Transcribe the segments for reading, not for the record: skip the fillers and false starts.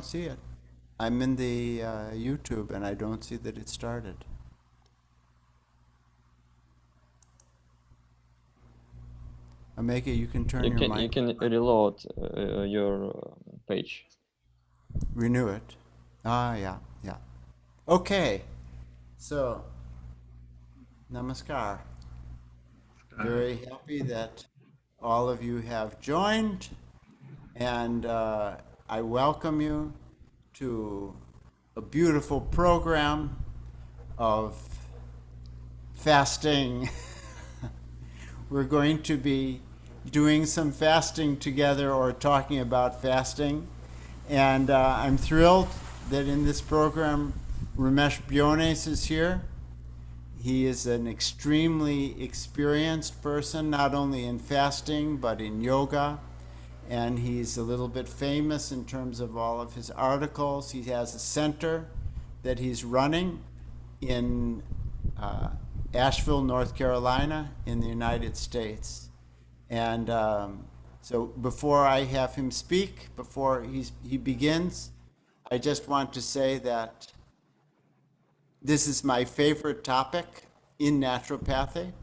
see it. I'm in the YouTube and I don't see that it started. Ameka, you can turn your mic. You can reload your page. Renew it. Yeah. Okay. So, namaskar. Very happy that all of you have joined, and I welcome you to a beautiful program of fasting. We're going to be doing some fasting together or talking about fasting. And I'm thrilled that in this program, Ramesh Biones is here. He is an extremely experienced person, not only in fasting, but in yoga. And he's a little bit famous in terms of all of his articles. He has a center that he's running in Asheville, North Carolina, in the United States. And so before I have him speak, before he begins, I just want to say that this is my favorite topic in naturopathy,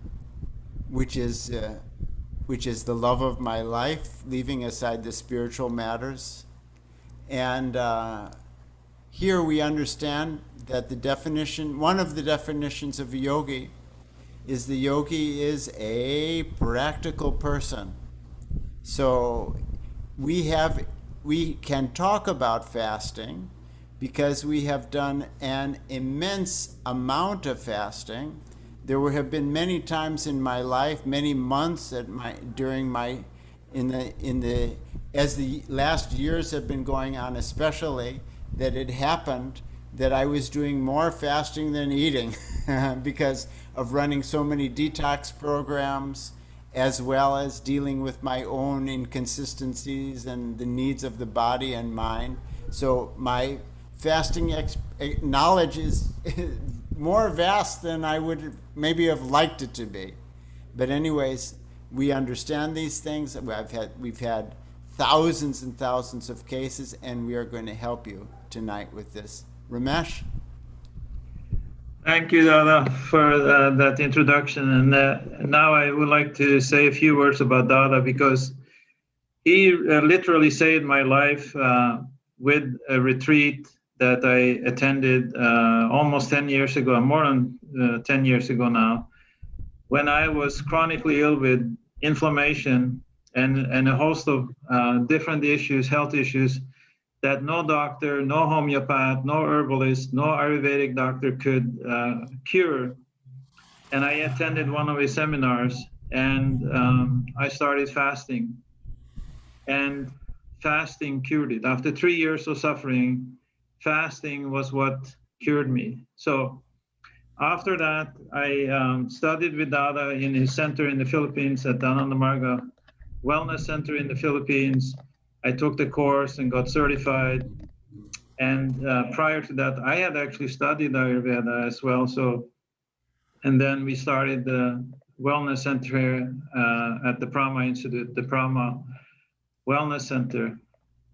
which is the love of my life, leaving aside the spiritual matters. And here we understand that one of the definitions of a yogi is the yogi is a practical person. So we can talk about fasting because we have done an immense amount of fasting. There have been many times in my life, many months as the last years have been going on, especially, that it happened that I was doing more fasting than eating because of running so many detox programs, as well as dealing with my own inconsistencies and the needs of the body and mind. So my fasting knowledge is more vast than I would maybe have liked it to be. But anyways, we understand these things. We've had thousands and thousands of cases, and we are going to help you tonight with this. Ramesh? Thank you, Dada, for that introduction. And now I would like to say a few words about Dada, because he literally saved my life with a retreat that I attended almost 10 years ago, more than 10 years ago now, when I was chronically ill with inflammation and a host of different issues, health issues, that no doctor, no homeopath, no herbalist, no Ayurvedic doctor could cure. And I attended one of his seminars, and I started fasting. And fasting cured it. After 3 years of suffering, fasting was what cured me. So after that, I studied with Dada in his center in the Philippines at Ananda Marga Wellness Center in the Philippines. I took the course and got certified. And prior to that, I had actually studied Ayurveda as well. And then we started the Wellness Center here at the Prama Institute, the Prama Wellness Center.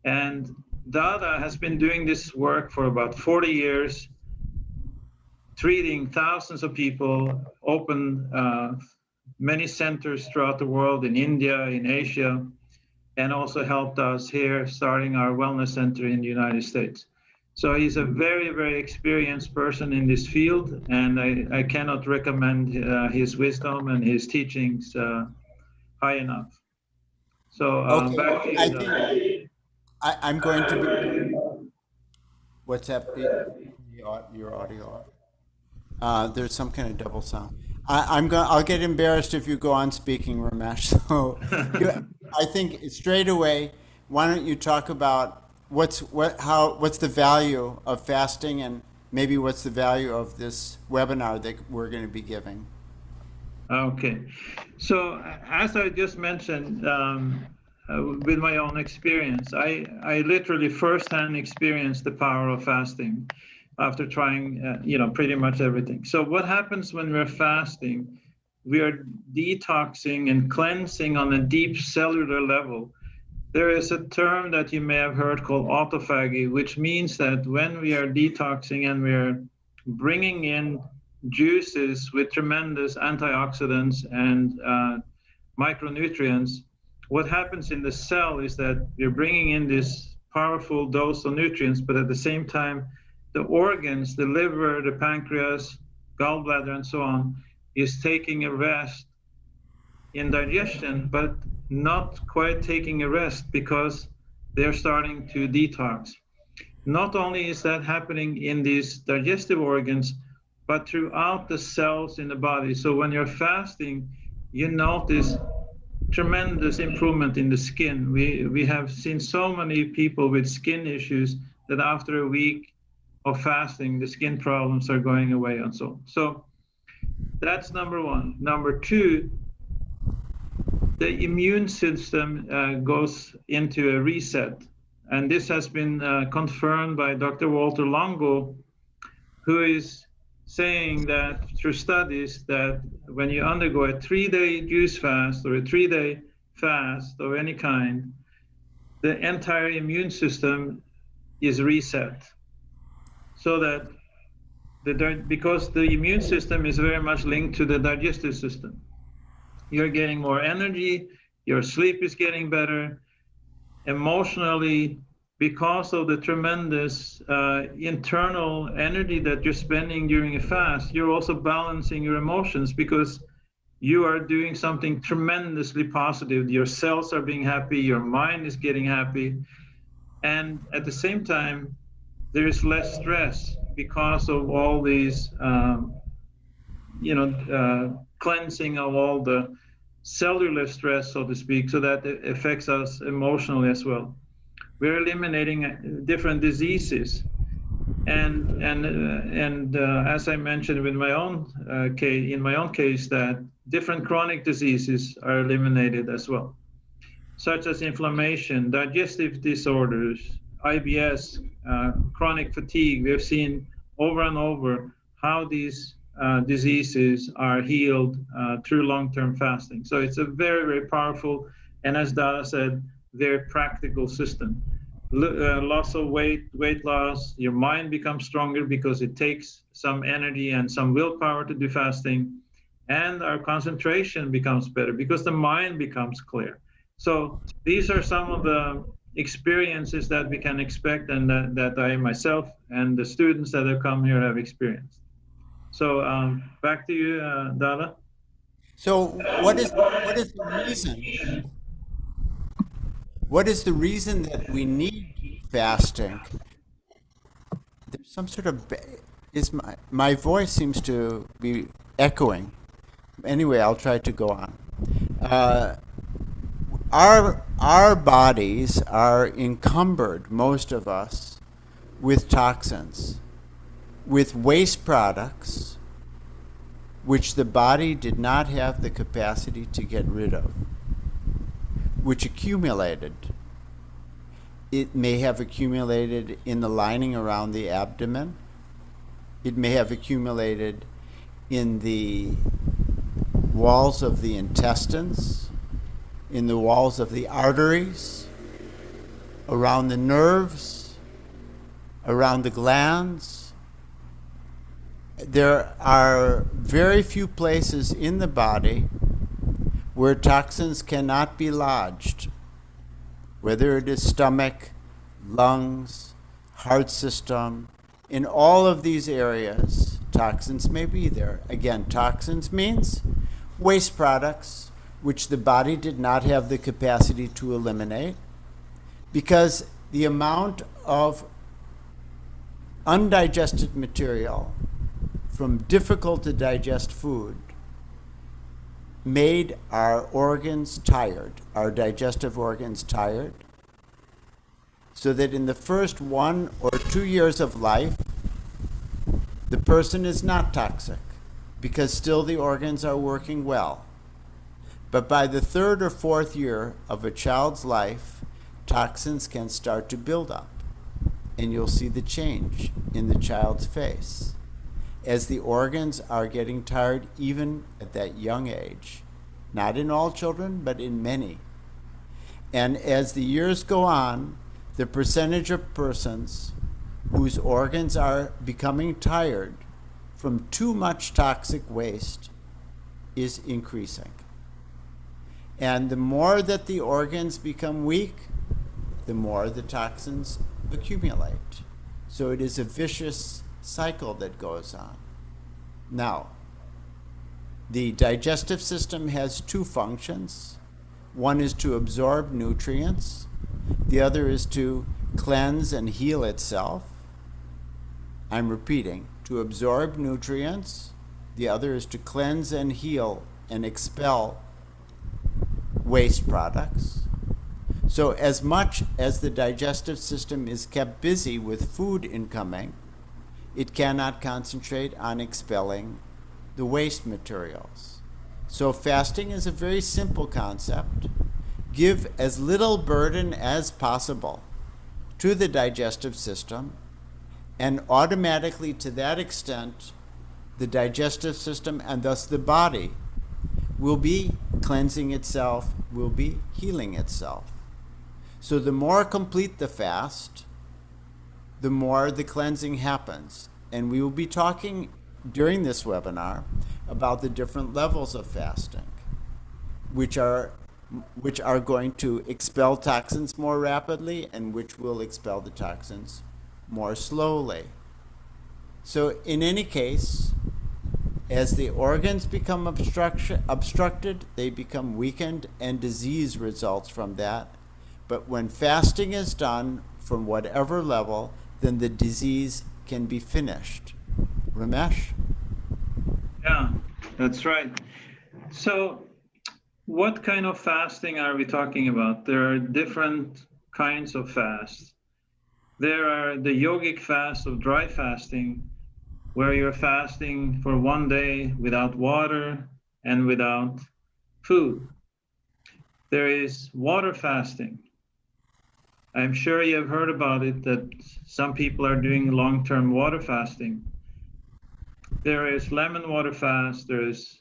And Dada has been doing this work for about 40 years, treating thousands of people, opened many centers throughout the world, in India, in Asia, and also helped us here starting our wellness center in the United States. So he's a very, very experienced person in this field, and I cannot recommend his wisdom and his teachings high enough. So Okay. back to you. I'm going to be. What's that? Your audio off. There's some kind of double sound. I'll get embarrassed if you go on speaking, Ramesh. So I think straight away, why don't you talk about what's the value of fasting, and maybe what's the value of this webinar that we're going to be giving? Okay, so as I just mentioned, with my own experience, I literally firsthand experienced the power of fasting after trying, pretty much everything. So what happens when we're fasting? We are detoxing and cleansing on a deep cellular level There is a term that you may have heard called autophagy, which means that when we are detoxing and we are bringing in juices with tremendous antioxidants and micronutrients, what happens in the cell is that you're bringing in this powerful dose of nutrients, but at the same time, the organs, the liver, the pancreas, gallbladder, and so on, is taking a rest in digestion, but not quite taking a rest because they're starting to detox. Not only is that happening in these digestive organs, but throughout the cells in the body. So when you're fasting, you notice tremendous improvement in the skin. We have seen so many people with skin issues that after a week of fasting, the skin problems are going away and so on. So that's number one. Number two, the immune system goes into a reset. And this has been confirmed by Dr. Walter Longo, who is saying that through studies that when you undergo a 3-day juice fast or a 3-day fast of any kind, the entire immune system is reset. So that because the immune system is very much linked to the digestive system. You're getting more energy, your sleep is getting better, emotionally, because of the tremendous internal energy that you're spending during a fast, you're also balancing your emotions because you are doing something tremendously positive. Your cells are being happy, your mind is getting happy, and at the same time, there is less stress because of all these, cleansing of all the cellular stress, so to speak, so that it affects us emotionally as well. We're eliminating different diseases, and as I mentioned in my own case, that different chronic diseases are eliminated as well, such as inflammation, digestive disorders, IBS, chronic fatigue. We've seen over and over how these diseases are healed through long-term fasting. So it's a very, very powerful, and as Dada said, very practical system. Loss of weight loss, your mind becomes stronger because it takes some energy and some willpower to do fasting, and our concentration becomes better because the mind becomes clear. So these are some of the experiences that we can expect and that I myself and the students that have come here have experienced. So back to you, Dada. So what is the reason? What is the reason that we need fasting? There's some sort of my voice seems to be echoing. Anyway, I'll try to go on. Our bodies are encumbered, most of us, with toxins, with waste products, which the body did not have the capacity to get rid of, which accumulated. It may have accumulated in the lining around the abdomen. It may have accumulated in the walls of the intestines, in the walls of the arteries, around the nerves, around the glands. There are very few places in the body where toxins cannot be lodged, whether it is stomach, lungs, heart system. In all of these areas, toxins may be there. Again, toxins means waste products which the body did not have the capacity to eliminate because the amount of undigested material from difficult to digest food made our organs tired, our digestive organs tired, so that in the first 1 or 2 years of life, the person is not toxic because still the organs are working well. But by the 3rd or 4th year of a child's life, toxins can start to build up, and you'll see the change in the child's face as the organs are getting tired even at that young age. Not in all children, but in many. And as the years go on, the percentage of persons whose organs are becoming tired from too much toxic waste is increasing. And the more that the organs become weak, the more the toxins accumulate. So it is a vicious cycle that goes on. Now, the digestive system has two functions. One is to absorb nutrients. The other is to cleanse and heal itself. I'm repeating, to absorb nutrients. The other is to cleanse and heal and expel waste products. So as much as the digestive system is kept busy with food incoming, it cannot concentrate on expelling the waste materials. So fasting is a very simple concept. Give as little burden as possible to the digestive system, and automatically, to that extent, the digestive system and thus the body will be cleansing itself, will be healing itself. So the more complete the fast, the more the cleansing happens. And we will be talking during this webinar about the different levels of fasting, which are going to expel toxins more rapidly and which will expel the toxins more slowly. So in any case, as the organs become obstructed, they become weakened, and disease results from that. But when fasting is done from whatever level, then the disease can be finished. Ramesh? Yeah, that's right. So what kind of fasting are we talking about? There are different kinds of fasts. There are the yogic fast of dry fasting, where you're fasting for 1 day without water and without food. There is water fasting. I'm sure you have heard about it, that some people are doing long-term water fasting. There is lemon water fast. There is,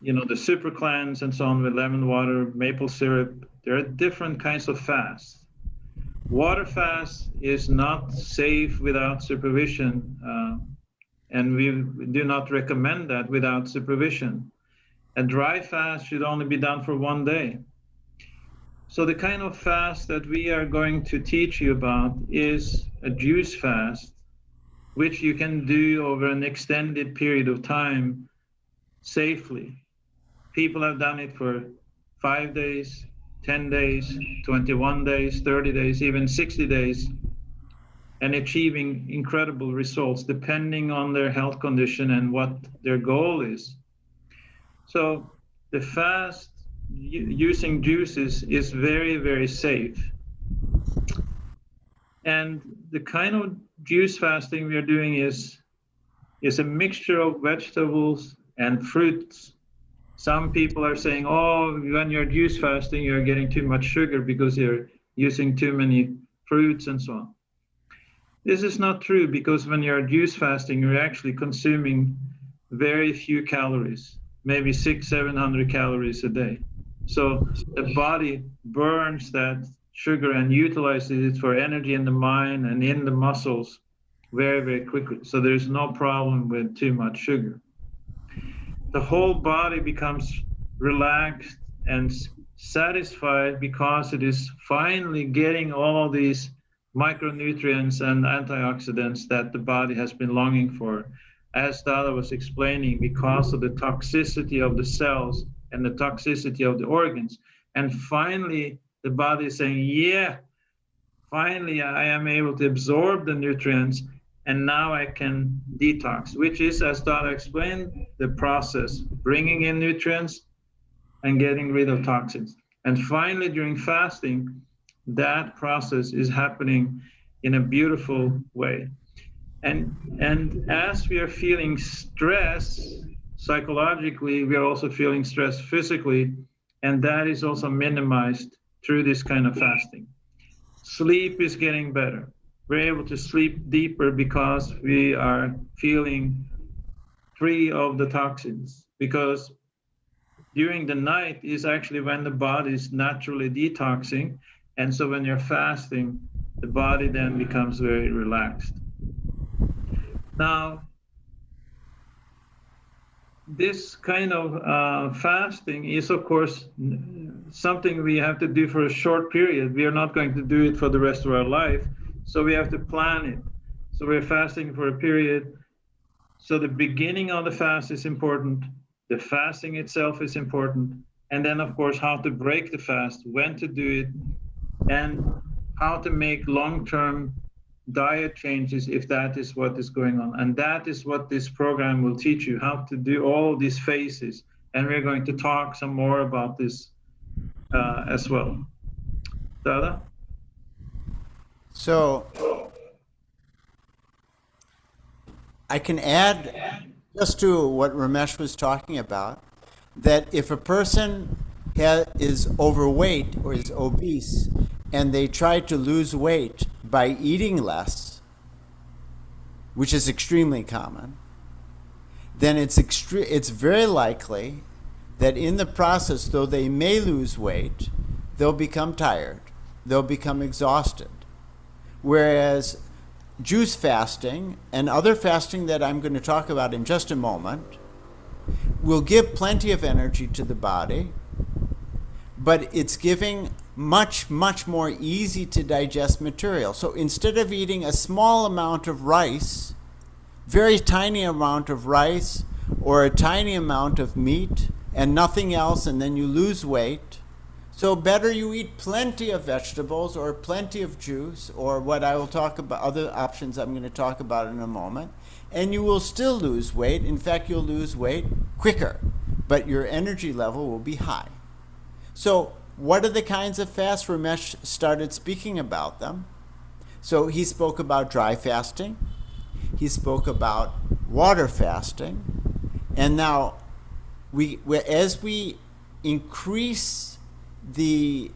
the super cleanse and so on with lemon water, maple syrup. There are different kinds of fasts. Water fast is not safe without supervision, and we do not recommend that without supervision. A dry fast should only be done for 1 day. So the kind of fast that we are going to teach you about is a juice fast, which you can do over an extended period of time safely. People have done it for 5 days, 10 days, 21 days, 30 days, even 60 days, and achieving incredible results depending on their health condition and what their goal is. So the fast using juices is very, very safe. And the kind of juice fasting we are doing is a mixture of vegetables and fruits. Some people are saying, oh, when you're juice fasting, you're getting too much sugar because you're using too many fruits and so on. This is not true, because when you're juice fasting, you're actually consuming very few calories, maybe 600-700 calories a day. So the body burns that sugar and utilizes it for energy in the mind and in the muscles very, very quickly. So there's no problem with too much sugar. The whole body becomes relaxed and satisfied because it is finally getting all these micronutrients and antioxidants that the body has been longing for, as Dada was explaining, because of the toxicity of the cells and the toxicity of the organs. And finally, the body is saying, yeah, finally I am able to absorb the nutrients, and now I can detox, which is, as Dada explained, the process, bringing in nutrients and getting rid of toxins. And finally, during fasting, that process is happening in a beautiful way. And as we are feeling stress psychologically, we are also feeling stress physically, and that is also minimized through this kind of fasting. Sleep is getting better. We're able to sleep deeper because we are feeling free of the toxins. Because during the night is actually when the body is naturally detoxing. And so when you're fasting, the body then becomes very relaxed. Now, this kind of fasting is, of course, something we have to do for a short period. We are not going to do it for the rest of our life, so we have to plan it. So we're fasting for a period. So the beginning of the fast is important. The fasting itself is important. And then, of course, how to break the fast, when to do it, and how to make long-term diet changes if that is what is going on. And that is what this program will teach you, how to do all these phases. And we're going to talk some more about this as well. Dada? So I can add just to what Ramesh was talking about, that if a person is overweight or is obese and they try to lose weight by eating less, which is extremely common, then it's very likely that in the process, though they may lose weight, they'll become tired, they'll become exhausted. Whereas juice fasting and other fasting that I'm going to talk about in just a moment will give plenty of energy to the body, but it's giving much, much more easy to digest material. So instead of eating a small amount of rice, very tiny amount of rice, or a tiny amount of meat and nothing else, and then you lose weight, so better you eat plenty of vegetables or plenty of juice, or what I will talk about, other options I'm going to talk about in a moment, and you will still lose weight. In fact, you'll lose weight quicker, but your energy level will be high. So what are the kinds of fasts? Ramesh started speaking about them. So he spoke about dry fasting. He spoke about water fasting. And now, as we increase the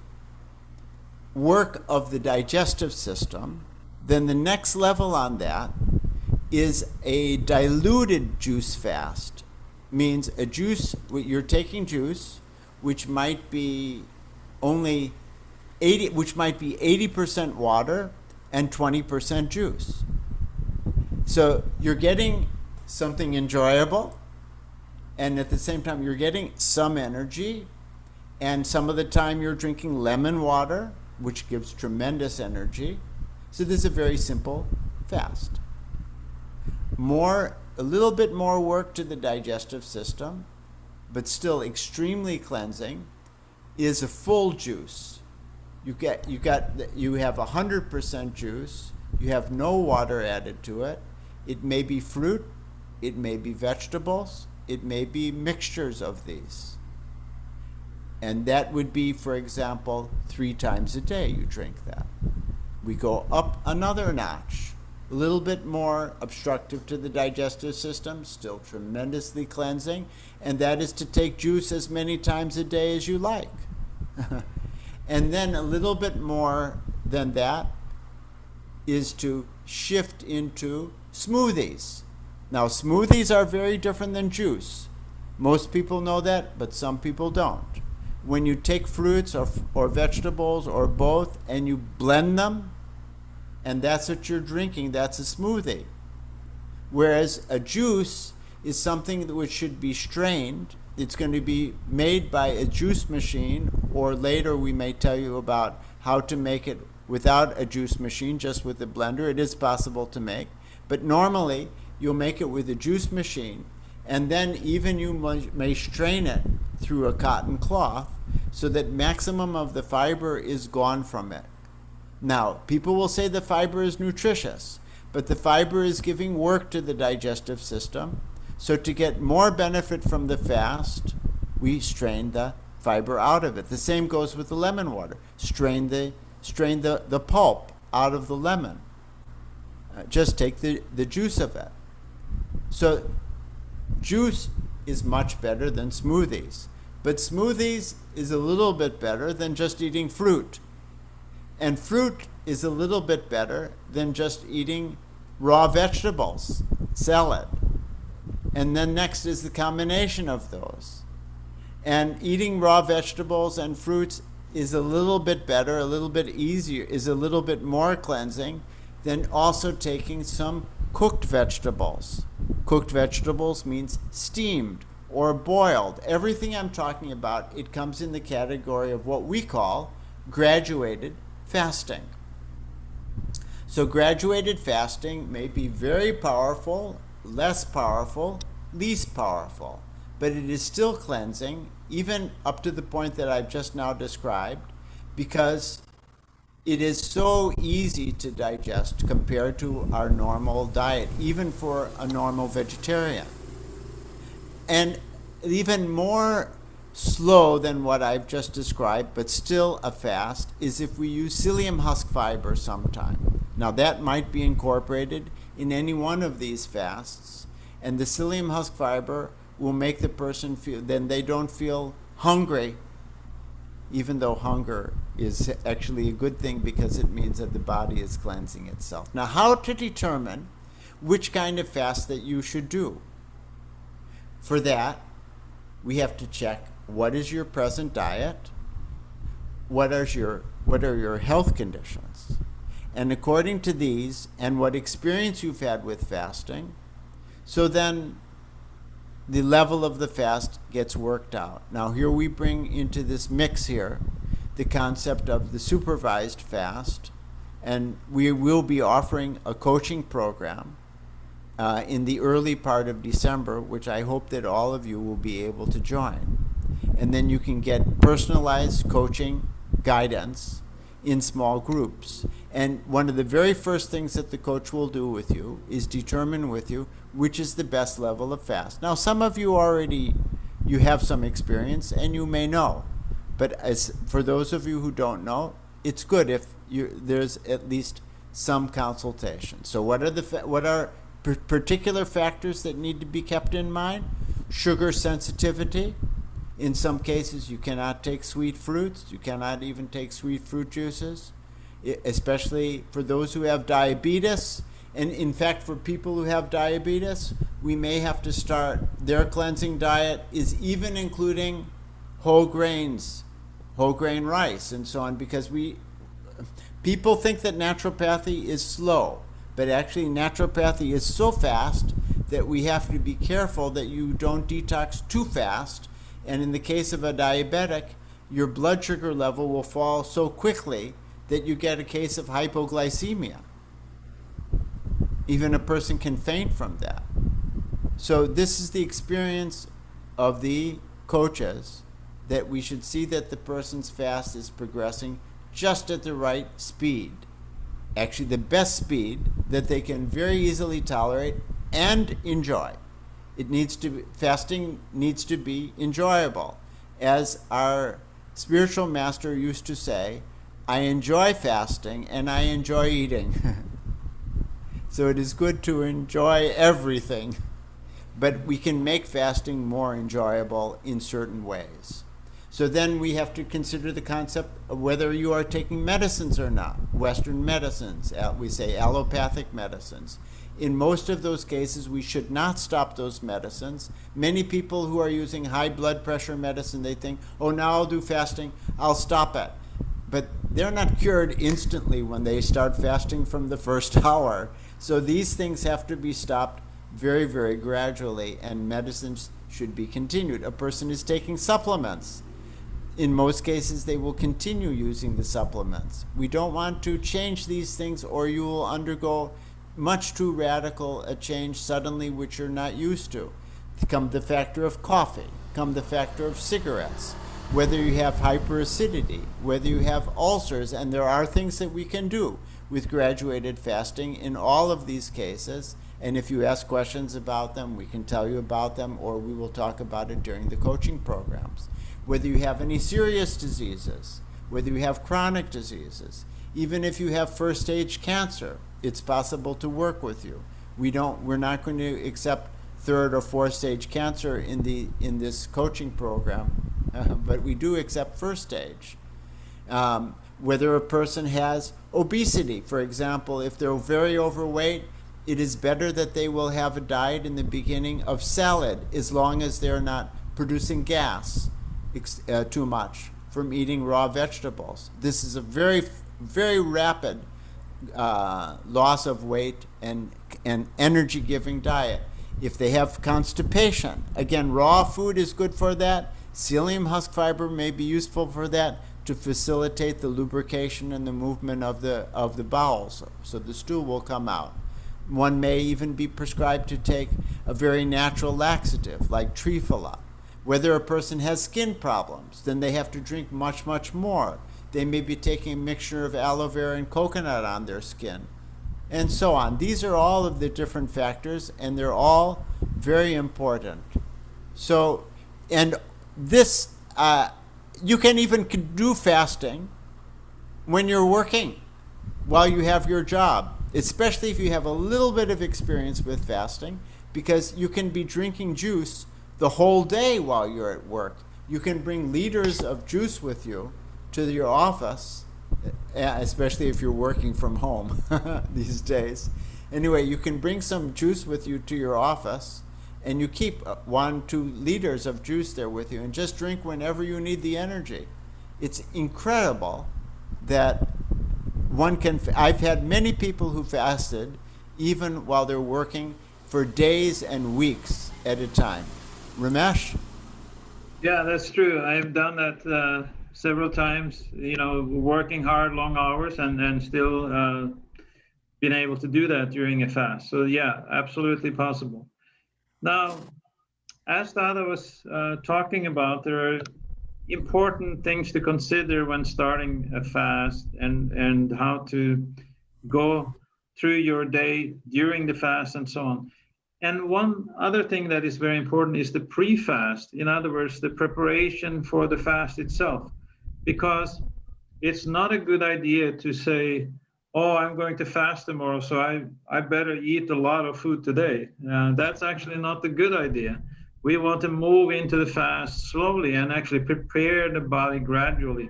work of the digestive system, then the next level on that is a diluted juice fast. Means a juice, you're taking juice, which might be only 80% water and 20% juice. So you're getting something enjoyable, and at the same time you're getting some energy, and some of the time you're drinking lemon water, which gives tremendous energy. So this is a very simple fast. A little bit more work to the digestive system, but still extremely cleansing, is a full juice. You have 100% juice. You have no water added to it. It may be fruit, it may be vegetables, it may be mixtures of these. And that would be, for example, 3 times a day you drink that. We go up another notch, a little bit more obstructive to the digestive system, still tremendously cleansing, and that is to take juice as many times a day as you like. And then a little bit more than that is to shift into smoothies. Now, smoothies are very different than juice. Most people know that, but some people don't. When you take fruits or vegetables or both and you blend them, and that's what you're drinking, that's a smoothie. Whereas a juice is something which should be strained. It's going to be made by a juice machine, or later we may tell you about how to make it without a juice machine, just with a blender. It is possible to make. But normally, you'll make it with a juice machine, and then even you may strain it through a cotton cloth so that maximum of the fiber is gone from it. Now, people will say the fiber is nutritious, but the fiber is giving work to the digestive system. So to get more benefit from the fast, we strain the fiber out of it. The same goes with the lemon water. Strain the pulp out of the lemon. Just take the juice of it. So juice is much better than smoothies. But smoothies is a little bit better than just eating fruit. And fruit is a little bit better than just eating raw vegetables, salad. And then next is the combination of those. And eating raw vegetables and fruits is a little bit better, a little bit easier, is a little bit more cleansing than also taking some cooked vegetables. Cooked vegetables means steamed or boiled. Everything I'm talking about, it comes in the category of what we call graduated fasting. So graduated fasting may be very powerful, less powerful, least powerful, but it is still cleansing, even up to the point that I've just now described, because it is so easy to digest compared to our normal diet, even for a normal vegetarian. And even more slow than what I've just described, but still a fast, is if we use psyllium husk fiber sometime. Now that might be incorporated in any one of these fasts, and the psyllium husk fiber will make the person feel, then they don't feel hungry, even though hunger is actually a good thing because it means that the body is cleansing itself. Now, how to determine which kind of fast that you should do? For that, we have to check what is your present diet, what are your health conditions, and according to these and what experience you've had with fasting, so then the level of the fast gets worked out. Now here we bring into this mix here the concept of the supervised fast, and we will be offering a coaching program in the early part of December, which I hope that all of you will be able to join. And then you can get personalized coaching guidance in small groups. And one of the very first things that the coach will do with you is determine with you which is the best level of fast. Now, some of you already, you have some experience and you may know. But as for those of you who don't know, it's good if there's at least some consultation. So what are particular factors that need to be kept in mind? Sugar sensitivity. In some cases, you cannot take sweet fruits. You cannot even take sweet fruit juices, especially for those who have diabetes. And in fact, for people who have diabetes, we may have to start, their cleansing diet is even including whole grains, whole grain rice, and so on, because people think that naturopathy is slow, but actually naturopathy is so fast that we have to be careful that you don't detox too fast. And in the case of a diabetic, your blood sugar level will fall so quickly that you get a case of hypoglycemia. Even a person can faint from that. So this is the experience of the coaches, that we should see that the person's fast is progressing just at the right speed. Actually, the best speed that they can very easily tolerate and enjoy. Fasting needs to be enjoyable. As our spiritual master used to say, I enjoy fasting and I enjoy eating. So it is good to enjoy everything, but we can make fasting more enjoyable in certain ways. So then we have to consider the concept of whether you are taking medicines or not. Western medicines, we say allopathic medicines. In most of those cases, we should not stop those medicines. Many people who are using high blood pressure medicine, they think, oh, now I'll do fasting, I'll stop it. But they're not cured instantly when they start fasting from the first hour. So these things have to be stopped very, very gradually, and medicines should be continued. A person is taking supplements. In most cases, they will continue using the supplements. We don't want to change these things, or you will undergo much too radical a change suddenly, which you're not used to. Come the factor of coffee, come the factor of cigarettes, whether you have hyperacidity, whether you have ulcers, and there are things that we can do with graduated fasting in all of these cases. And if you ask questions about them, we can tell you about them, or we will talk about it during the coaching programs. Whether you have any serious diseases, whether you have chronic diseases, even if you have first-stage cancer, it's possible to work with you. We're not going to accept third or fourth stage cancer in this coaching program, but we do accept first stage. Whether a person has obesity, for example, if they're very overweight, it is better that they will have a diet in the beginning of salad, as long as they're not producing gas. too much from eating raw vegetables. This is a very, very rapid loss of weight and energy-giving diet. If they have constipation, again, raw food is good for that. Psyllium husk fiber may be useful for that, to facilitate the lubrication and the movement of the bowels, so the stool will come out. One may even be prescribed to take a very natural laxative like Triphala. Whether a person has skin problems, then they have to drink much, much more. They may be taking a mixture of aloe vera and coconut on their skin, and so on. These are all of the different factors, and they're all very important. So, and this, you can even do fasting when you're working, while you have your job, especially if you have a little bit of experience with fasting, because you can be drinking juice the whole day while you're at work. You can bring liters of juice with you to your office, especially if you're working from home these days. Anyway, you can bring some juice with you to your office, and you keep 1-2 liters of juice there with you, and just drink whenever you need the energy. It's incredible that one can. I've had many people who fasted even while they're working for days and weeks at a time. Ramesh? Yeah, that's true. I've done that several times, working hard, long hours, and still been able to do that during a fast. So yeah, absolutely possible. Now, as Dada was talking about, there are important things to consider when starting a fast, and how to go through your day during the fast and so on. And one other thing that is very important is the pre-fast. In other words, the preparation for the fast itself, because it's not a good idea to say, oh, I'm going to fast tomorrow, so I better eat a lot of food today. That's actually not a good idea. We want to move into the fast slowly and actually prepare the body gradually.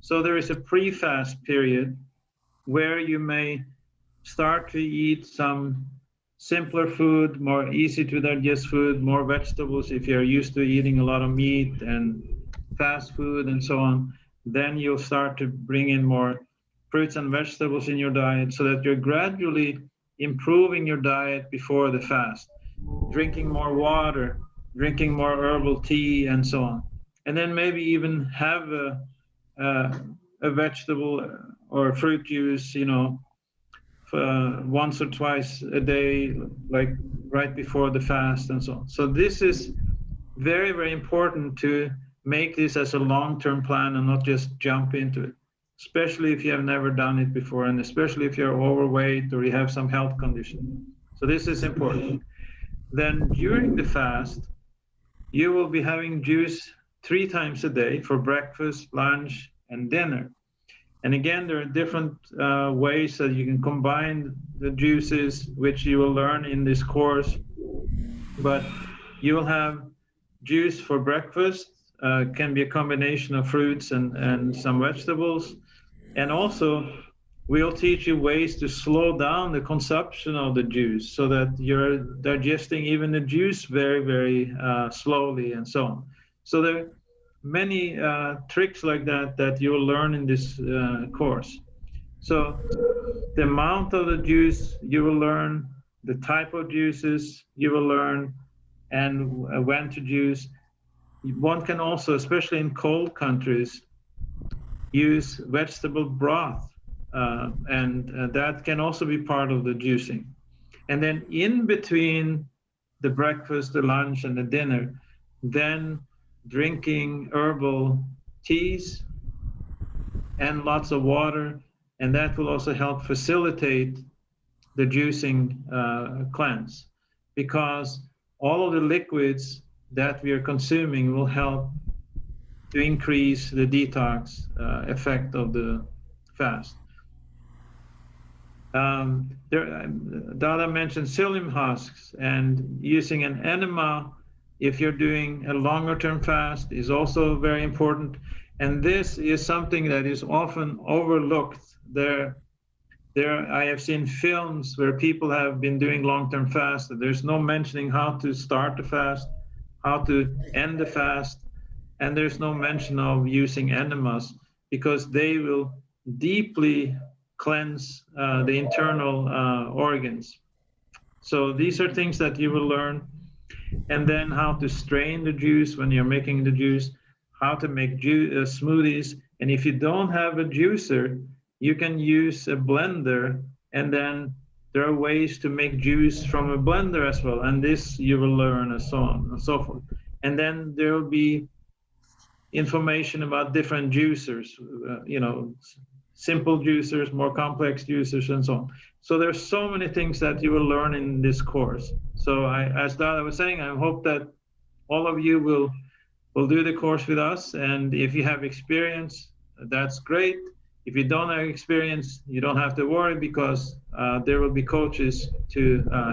So there is a pre-fast period where you may start to eat some simpler food, more easy to digest food, more vegetables. If you're used to eating a lot of meat and fast food and so on, then you'll start to bring in more fruits and vegetables in your diet, so that you're gradually improving your diet before the fast, drinking more water, drinking more herbal tea, and so on. And then maybe even have a vegetable or fruit juice, once or twice a day, like right before the fast and so on. So this is very, very important to make this as a long-term plan and not just jump into it, especially if you have never done it before, and especially if you're overweight or you have some health condition. So this is important. Then during the fast, you will be having juice 3 times a day for breakfast, lunch, and dinner. And again, there are different ways that you can combine the juices, which you will learn in this course. But you will have juice for breakfast, can be a combination of fruits and some vegetables. And also, we'll teach you ways to slow down the consumption of the juice, so that you're digesting even the juice very, very slowly and so on. So there are many tricks like that you will learn in this course. So the amount of the juice you will learn, the type of juices you will learn, and when to juice. One can also, especially in cold countries, use vegetable broth, and that can also be part of the juicing. And then in between the breakfast, the lunch, and the dinner, then drinking herbal teas and lots of water, and that will also help facilitate the juicing cleanse, because all of the liquids that we are consuming will help to increase the detox effect of the fast. Dada mentioned psyllium husks, and using an enema if you're doing a longer term fast is also very important. And this is something that is often overlooked. I have seen films where people have been doing long-term fast. There's no mentioning how to start the fast, how to end the fast. and there's no mention of using enemas because they will deeply cleanse the internal organs. So these are things that you will learn. And then how to strain the juice when you're making the juice, how to make smoothies. And if you don't have a juicer, you can use a blender, and then there are ways to make juice from a blender as well. And this you will learn, and so on and so forth. And then there will be information about different juicers, simple juicers, more complex juicers, and so on. So there's so many things that you will learn in this course. So as Dada was saying, I hope that all of you will do the course with us. And if you have experience, that's great. If you don't have experience, you don't have to worry, because there will be coaches to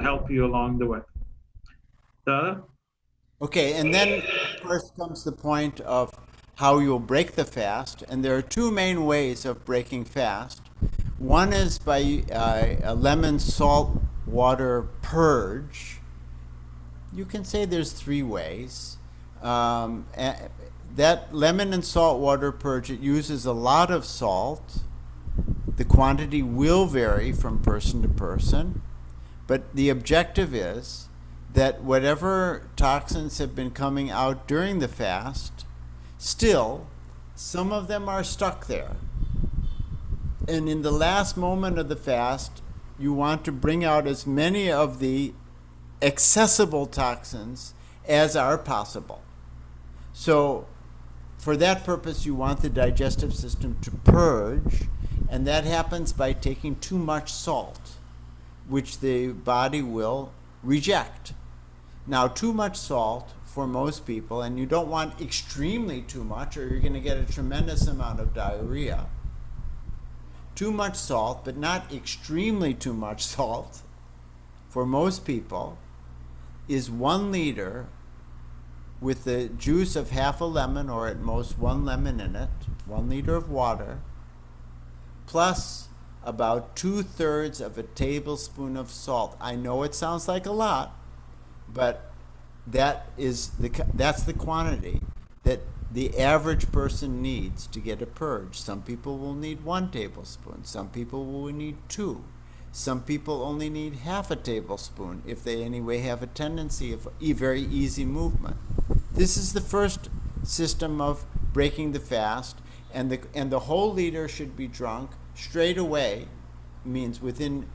help you along the way. Dada? Okay, and then of course comes the point of how you'll break the fast, and there are two main ways of breaking fast. One is by a lemon salt water purge. You can say there's three ways. That lemon and salt water purge, it uses a lot of salt. The quantity will vary from person to person, but the objective is that whatever toxins have been coming out during the fast, still, some of them are stuck there. And in the last moment of the fast, you want to bring out as many of the accessible toxins as are possible. So for that purpose, you want the digestive system to purge, and that happens by taking too much salt, which the body will reject. Now, too much salt for most people, and you don't want extremely too much, or you're going to get a tremendous amount of diarrhea. Too much salt, but not extremely too much salt, for most people, is 1 liter with the juice of half a lemon, or at most 1 lemon in it, 1 liter of water, plus about 2/3 of a tablespoon of salt. I know it sounds like a lot, but that's the quantity that the average person needs to get a purge. Some people will need 1 tablespoon. Some people will need 2. Some people only need half a tablespoon if they anyway have a tendency of very easy movement. This is the first system of breaking the fast, and the whole liter should be drunk straight away, means within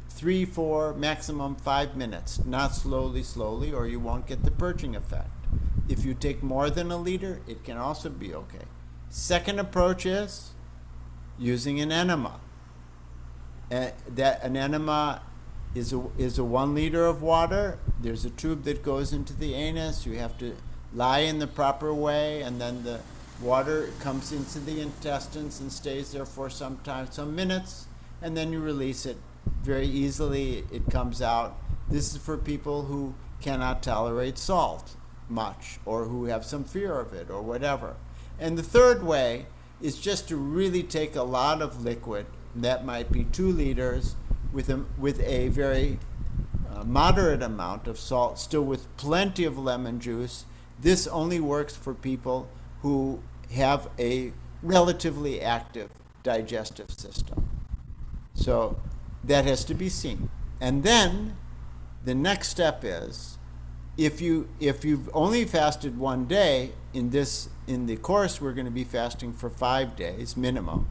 3, 4, maximum 5 minutes, not slowly, or you won't get the purging effect. If you take more than a liter, it can also be okay. Second approach is using an enema. That an enema is a 1 liter of water. There's a tube that goes into the anus. You have to lie in the proper way, and then the water comes into the intestines and stays there for some minutes, and then you release it very easily. It comes out. This is for people who cannot tolerate salt much, or who have some fear of it, or whatever. And the third way is just to really take a lot of liquid. That might be 2 liters with a very moderate amount of salt, still with plenty of lemon juice. This only works for people who have a relatively active digestive system. So that has to be seen. And then the next step is, if you've only fasted 1 day, in the course we're going to be fasting for 5 days minimum.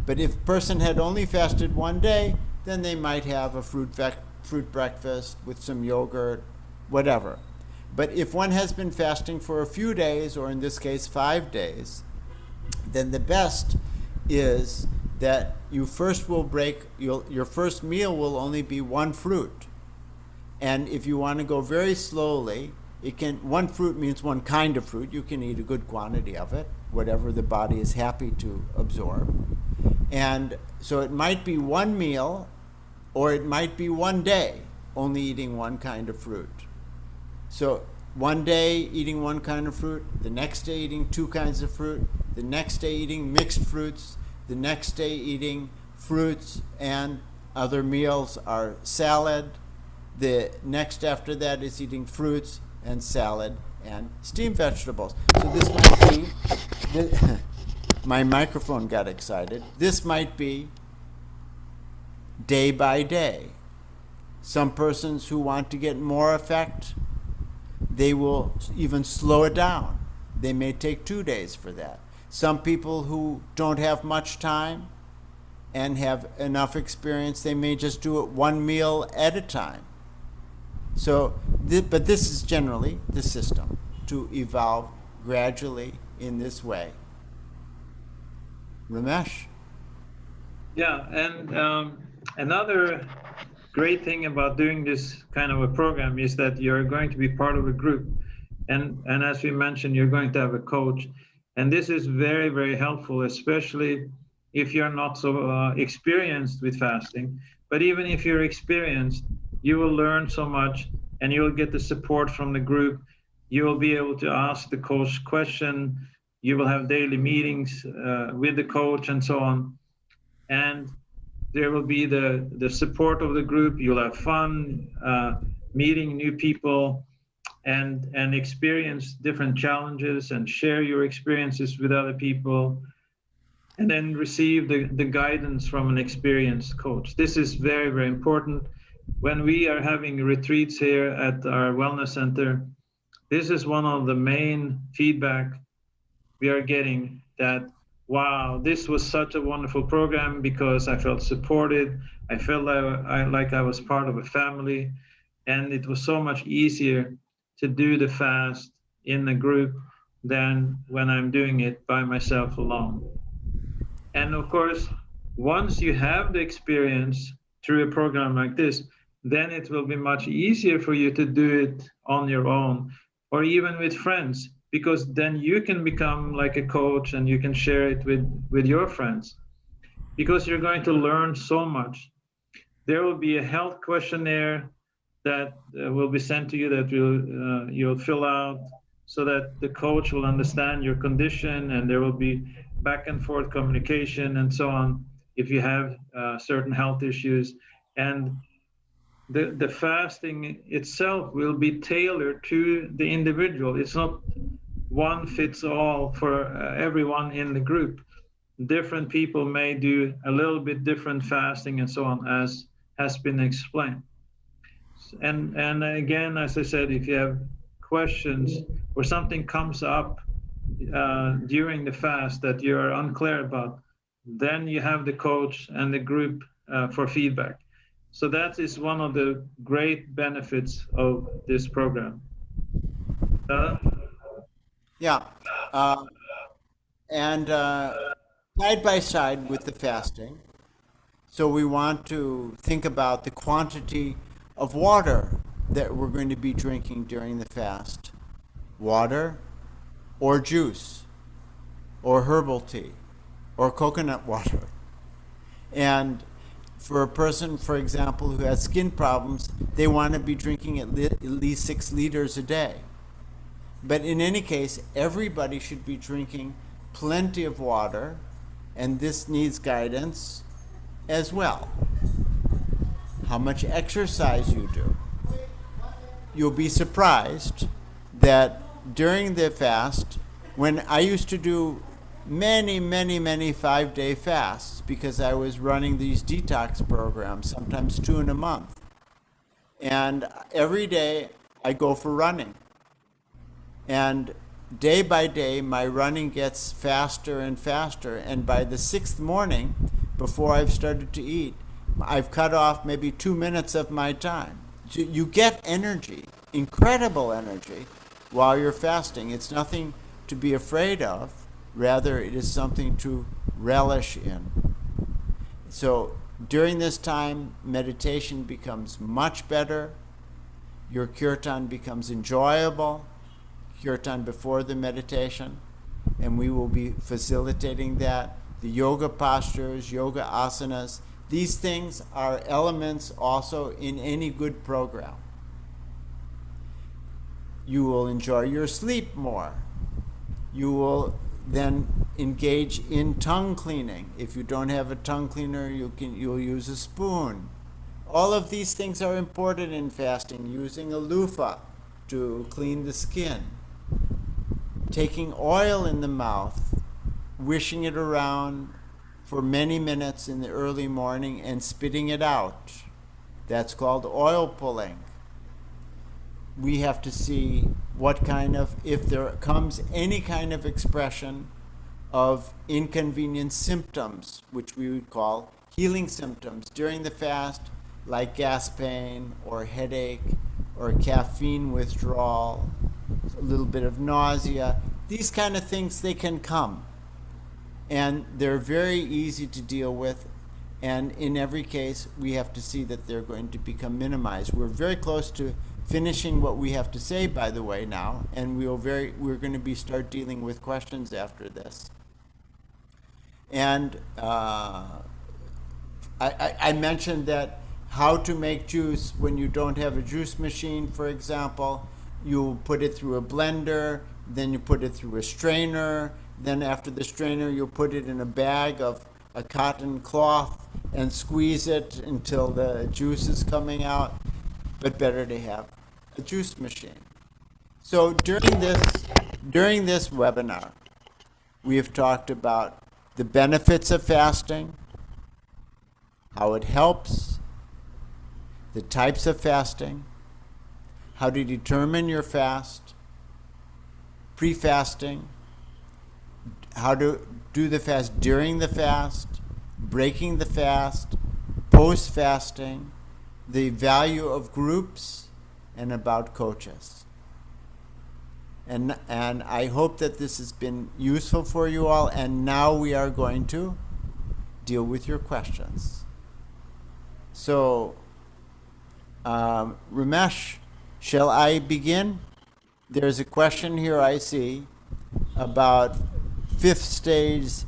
But if a person had only fasted 1 day, then they might have a fruit breakfast with some yogurt, whatever. But if one has been fasting for a few days, or in this case 5 days, then the best is that you first will your first meal will only be 1 fruit. And if you want to go very slowly, 1 fruit means 1 kind of fruit. You can eat a good quantity of it, whatever the body is happy to absorb. And so it might be 1 meal, or it might be 1 day only eating 1 kind of fruit. So 1 day eating 1 kind of fruit, the next day eating 2 kinds of fruit, the next day eating mixed fruits, the next day eating fruits, and other meals are salad. The next after that is eating fruits and salad, and steamed vegetables. So this might be, my microphone got excited. This might be day by day. Some persons who want to get more effect, they will even slow it down. They may take 2 days for that. Some people who don't have much time and have enough experience, they may just do it one meal at a time. So, but this is generally the system to evolve gradually in this way. Ramesh? Yeah, and another great thing about doing this kind of a program is that you're going to be part of a group. And as we mentioned, you're going to have a coach. And this is very, very helpful, especially if you're not so experienced with fasting. But even if you're experienced, you will learn so much and you'll get the support from the group. You will be able to ask the coach question. You will have daily meetings with the coach and so on. And there will be the support of the group. You'll have fun meeting new people and experience different challenges and share your experiences with other people, and then receive the guidance from an experienced coach. This is very, very important. When we are having retreats here at our wellness center, this is one of the main feedback we are getting, that wow, this was such a wonderful program because I felt supported. I felt like I was part of a family, and it was so much easier to do the fast in a group than when I'm doing it by myself alone. And of course, once you have the experience through a program like this, then it will be much easier for you to do it on your own or even with friends, because then you can become like a coach and you can share it with your friends, because you're going to learn so much. There will be a health questionnaire that will be sent to you that you'll fill out so that the coach will understand your condition, and there will be back and forth communication and so on if you have certain health issues. And the fasting itself will be tailored to the individual. It's not one fits all for everyone in the group. Different people may do a little bit different fasting and so on, as has been explained. And again, as I said, if you have questions or something comes up during the fast that you're unclear about, then you have the coach and the group for feedback. So that is one of the great benefits of this program. Yeah. And side by side with the fasting, so we want to think about the quantity of water that we're going to be drinking during the fast. Water or juice or herbal tea or coconut water. And for a person, for example, who has skin problems, they want to be drinking at least 6 liters a day. But in any case, everybody should be drinking plenty of water, and this needs guidance as well. How much exercise you do. You'll be surprised that during the fast, when I used to do many 5-day fasts, because I was running these detox programs, sometimes 2 in a month. And every day I go for running. And day by day, my running gets faster and faster. And by the 6th morning, before I've started to eat, I've cut off maybe 2 minutes of my time. So you get energy, incredible energy, while you're fasting. It's nothing to be afraid of. Rather, it is something to relish in. So during this time, meditation becomes much better. Your kirtan becomes enjoyable. Kirtan before the meditation, and we will be facilitating that. The yoga postures, yoga asanas, these things are elements also in any good program. You will enjoy your sleep more. You will then engage in tongue cleaning. If you don't have a tongue cleaner, you'll use a spoon. All of these things are important in fasting, using a loofah to clean the skin. taking oil in the mouth, wishing it around for many minutes in the early morning and spitting it out. That's called oil pulling. We have to see what kind of, if there comes any kind of expression of inconvenient symptoms, which we would call healing symptoms during the fast, like gas pain or headache or caffeine withdrawal, a little bit of nausea. These kind of things, they can come. And they're very easy to deal with. And in every case, we have to see that they're going to become minimized. We're very close to finishing what we have to say, by the way, now. And we're going to start dealing with questions after this. And I mentioned that how to make juice when you don't have a juice machine, for example. You put it through a blender, then you put it through a strainer, then after the strainer you put it in a bag of a cotton cloth and squeeze it until the juice is coming out, but better to have a juice machine. So during this webinar, we have talked about the benefits of fasting, how it helps, the types of fasting, how to determine your fast, pre-fasting, how to do the fast during the fast, breaking the fast, post-fasting, the value of groups, and about coaches. And I hope that this has been useful for you all, and now we are going to deal with your questions. So, Ramesh, shall I begin? There's a question here I see about 5th stage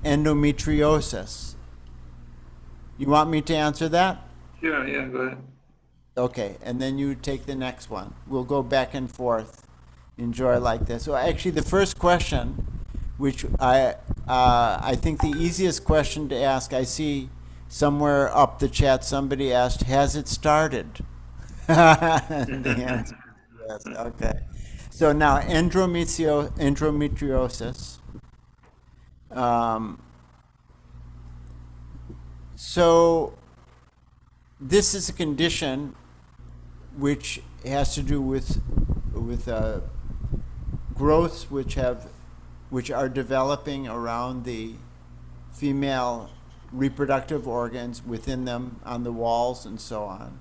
endometriosis. You want me to answer that? Sure, yeah, go ahead. Okay, and then you take the next one. We'll go back and forth. Enjoy like this. So actually the first question, which I think the easiest question to ask, I see somewhere up the chat somebody asked, has it started? The answer is yes. Okay. So now endometriosis. So this is a condition which has to do with growths which are developing around the female reproductive organs within them, on the walls and so on.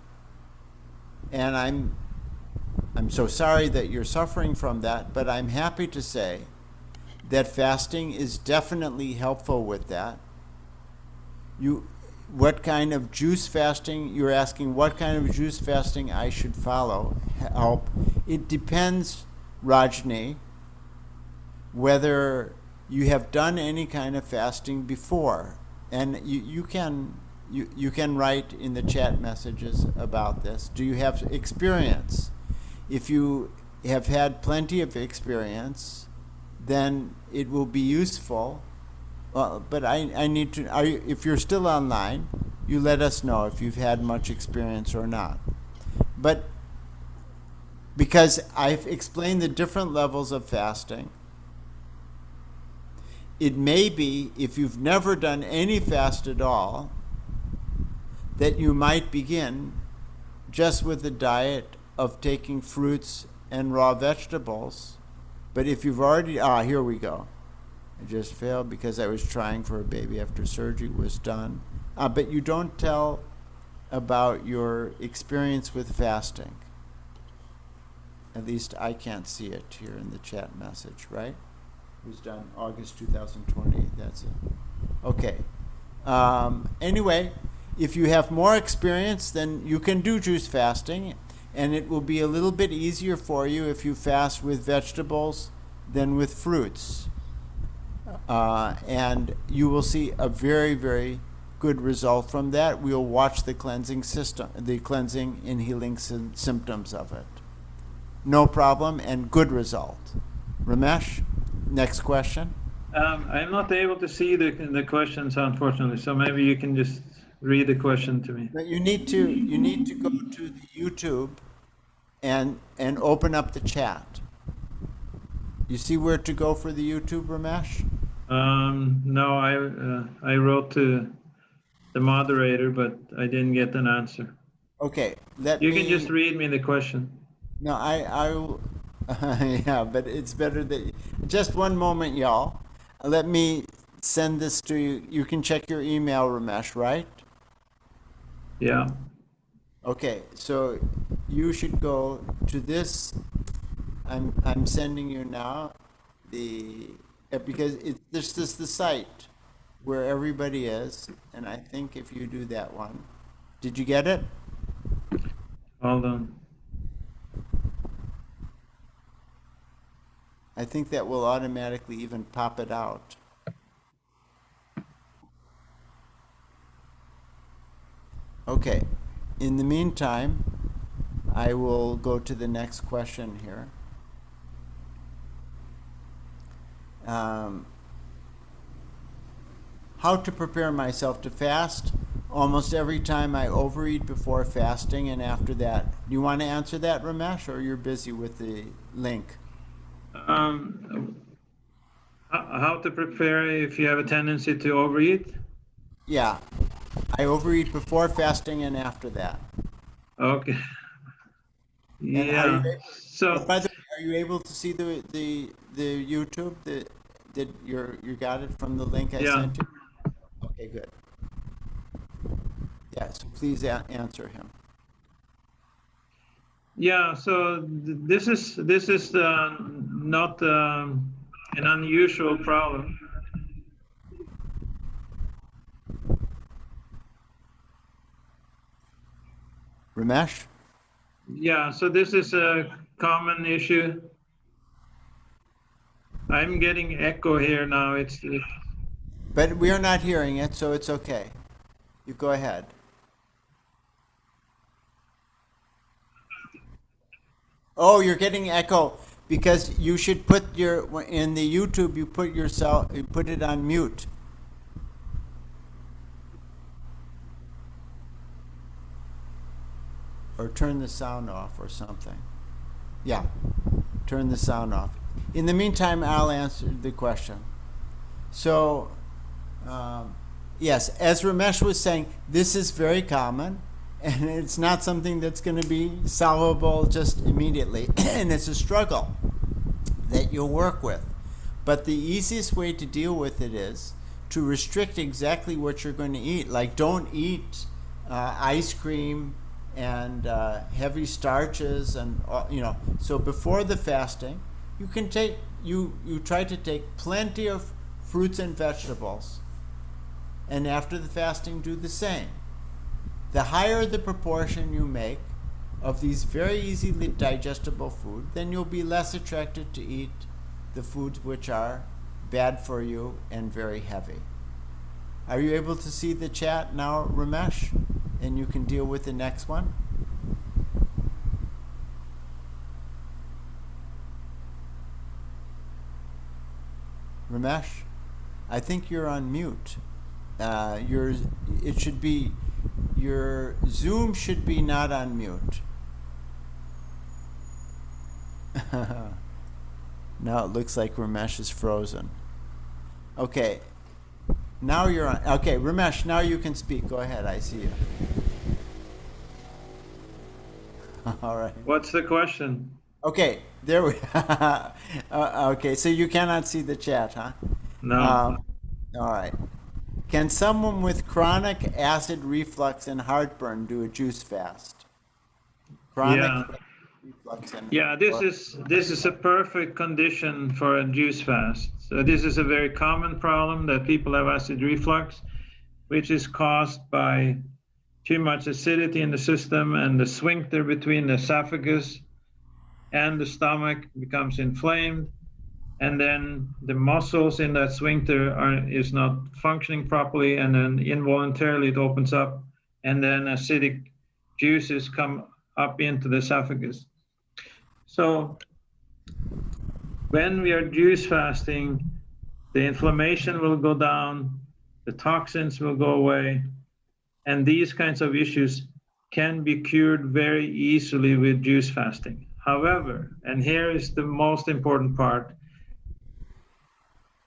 And I'm so sorry that you're suffering from that, but I'm happy to say that fasting is definitely helpful with that. What kind of juice fasting, you're asking what kind of juice fasting I should follow, help. It depends, Rajni, whether you have done any kind of fasting before. And you can write in the chat messages about this. Do you have experience? If you have had plenty of experience, then it will be useful. But I need to, if you're still online, you let us know if you've had much experience or not. But because I've explained the different levels of fasting, it may be, if you've never done any fast at all, that you might begin just with a diet of taking fruits and raw vegetables. But if you've already, here we go. I just failed because I was trying for a baby after surgery was done. But you don't tell about your experience with fasting. At least I can't see it here in the chat message, right? It was done August 2020. That's it. Okay. Anyway, if you have more experience, then you can do juice fasting, and it will be a little bit easier for you if you fast with vegetables than with fruits. And you will see a very, very good result from that. We'll watch the cleansing system, the cleansing and healing symptoms of it. No problem, and good result. Ramesh, next question. I'm not able to see the questions, unfortunately, so maybe you can just read the question to me. But you need to go to the YouTube and open up the chat. You see where to go for the YouTube, Ramesh? No, I wrote to the moderator, but I didn't get an answer. Okay, You can just read me the question. No, yeah, but it's better that, just one moment, y'all. Let me send this to you. You can check your email, Ramesh, right? Yeah. Okay, so you should go to this. I'm sending you now because this is the site where everybody is, and I think if you do that one, did you get it? Hold on. I think that will automatically even pop it out. Okay, in the meantime, I will go to the next question here. How to prepare myself to fast? Almost every time I overeat before fasting and after that. Do you want to answer that, Ramesh, or you're busy with the link? How to prepare if you have a tendency to overeat? Yeah, I overeat before fasting and after that. Okay. And Yeah. So by the way, are you able to see the YouTube? You got it from the link I yeah. sent you? Okay, good. Yeah, so please answer him. Yeah, so this is not an unusual problem. Ramesh? Yeah, so this is a common issue. I'm getting echo here now. But we are not hearing it, so it's okay. You go ahead. Oh, you're getting echo because you should put in the YouTube, you put it on mute. Or turn the sound off or something. Yeah, turn the sound off. In the meantime, I'll answer the question. So, yes, as Ramesh was saying, this is very common, and it's not something that's going to be solvable just immediately, and it's a struggle that you'll work with. But the easiest way to deal with it is to restrict exactly what you're going to eat. Like, don't eat ice cream and heavy starches, and So before the fasting, you can take you try to take plenty of fruits and vegetables, and after the fasting, do the same. The higher the proportion you make of these very easily digestible food, then you'll be less attracted to eat the foods which are bad for you and very heavy. Are you able to see the chat now, Ramesh? And you can deal with the next one? Ramesh, I think you're on mute. Your Zoom should be not on mute. Now it looks like Ramesh is frozen. Okay, now you're on. Okay, Ramesh, now you can speak. Go ahead, I see you. All right. What's the question? Okay, there we okay, so you cannot see the chat, huh? No. All right. Can someone with chronic acid reflux and heartburn do a juice fast? Chronic reflux and Yeah, this is a perfect condition for a juice fast. So this is a very common problem that people have acid reflux, which is caused by too much acidity in the system, and the sphincter between the esophagus and the stomach becomes inflamed, and then the muscles in that sphincter is not functioning properly, and then involuntarily it opens up, and then acidic juices come up into the esophagus. So when we are juice fasting, the inflammation will go down, the toxins will go away, and these kinds of issues can be cured very easily with juice fasting. However, and here is the most important part,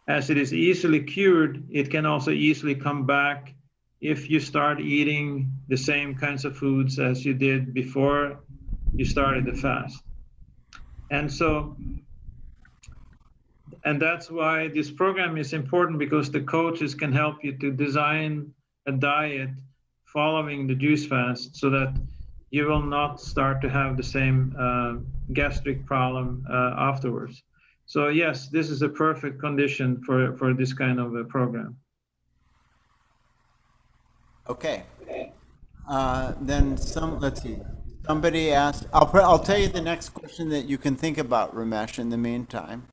as it is easily cured, it can also easily come back if you start eating the same kinds of foods as you did before you started the fast. And so, and that's why this program is important, because the coaches can help you to design a diet following the juice fast so that you will not start to have the same gastric problem afterwards. So yes, this is a perfect condition for this kind of a program. Okay. Then let's see. Somebody asked, I'll tell you the next question that you can think about, Ramesh, in the meantime.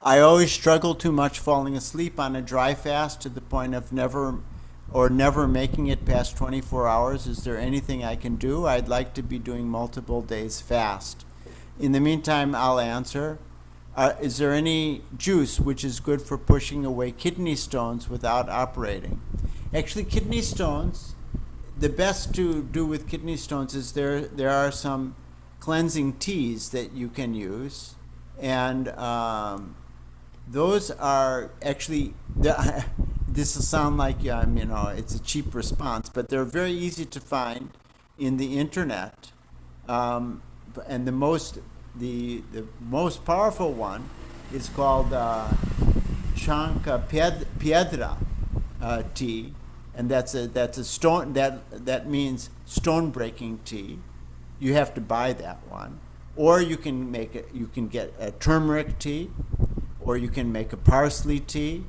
I always struggle too much falling asleep on a dry fast to the point of never making it past 24 hours. Is there anything I can do? I'd like to be doing multiple days fast. In the meantime, I'll answer. Is there any juice which is good for pushing away kidney stones without operating? Actually, kidney stones, the best to do with kidney stones is there are some cleansing teas that you can use, and those are actually, this will sound like it's a cheap response, but they're very easy to find in the internet, and the most powerful one is called Chanca Piedra tea, and that's a stone that means stone breaking tea. You have to buy that one, or you can get a turmeric tea, or you can make a parsley tea,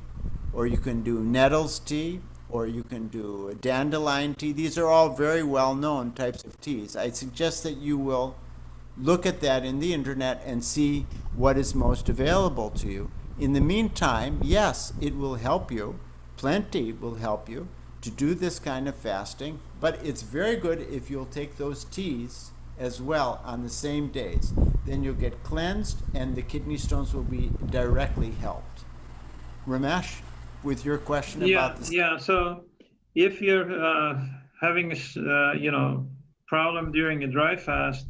or you can do nettles tea, or you can do a dandelion tea. These are all very well known types of teas. I suggest that you will look at that in the internet and see what is most available to you. In the meantime, yes, it will help you. Plenty will help you to do this kind of fasting, but it's very good if you'll take those teas as well on the same days. Then you'll get cleansed and the kidney stones will be directly helped. Ramesh, with your question about this. Yeah, so if you're having a problem during a dry fast,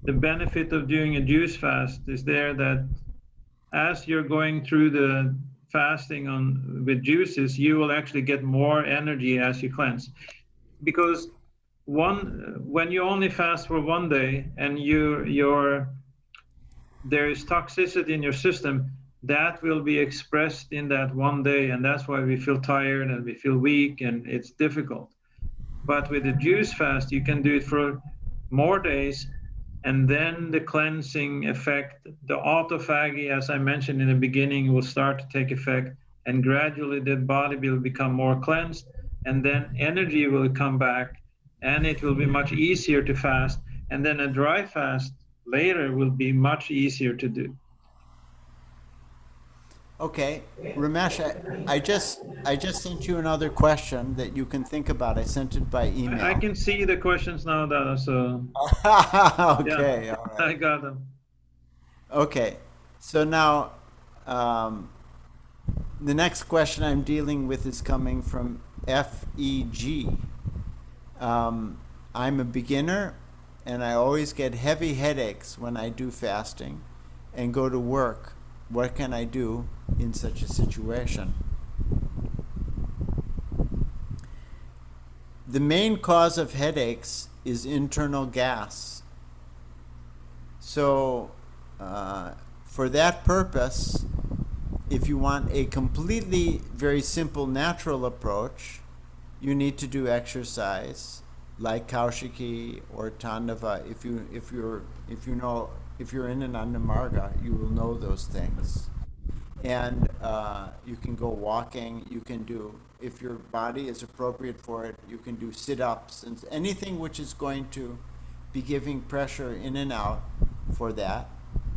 the benefit of doing a juice fast is there that as you're going through the fasting with juices, you will actually get more energy as you cleanse. Because when you only fast for one day and there is toxicity in your system, that will be expressed in that one day, and that's why we feel tired and we feel weak and it's difficult. But with the juice fast, you can do it for more days, and then the cleansing effect, the autophagy, as I mentioned in the beginning, will start to take effect, and gradually the body will become more cleansed, and then energy will come back, and it will be much easier to fast, and then a dry fast later will be much easier to do. Okay, Ramesh, I just sent you another question that you can think about. I sent it by email. I can see the questions now, Dada, so okay, yeah, all right. I got them. Okay, so now the next question I'm dealing with is coming from FEG. I'm a beginner and I always get heavy headaches when I do fasting and go to work. What can I do in such a situation? The main cause of headaches is internal gas. So for that purpose, if you want a completely very simple natural approach, you need to do exercise like Kaushiki or Tandava. If you're in an Annamarga, you will know those things. And you can go walking, you can do, if your body is appropriate for it, you can do sit-ups and anything which is going to be giving pressure in and out for that.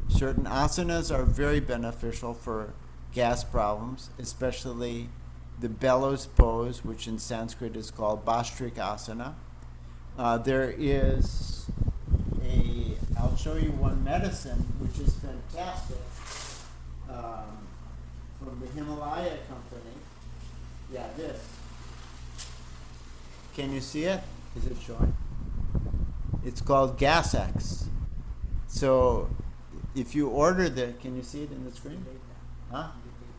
Certain asanas are very beneficial for gas problems, especially the bellows pose, which in Sanskrit is called Bhastrika asana. There is I'll show you one medicine which is fantastic from the Himalaya company. Yeah, this. Can you see it? Is it showing? It's called GasX. So if you order can you see it in the screen? Huh?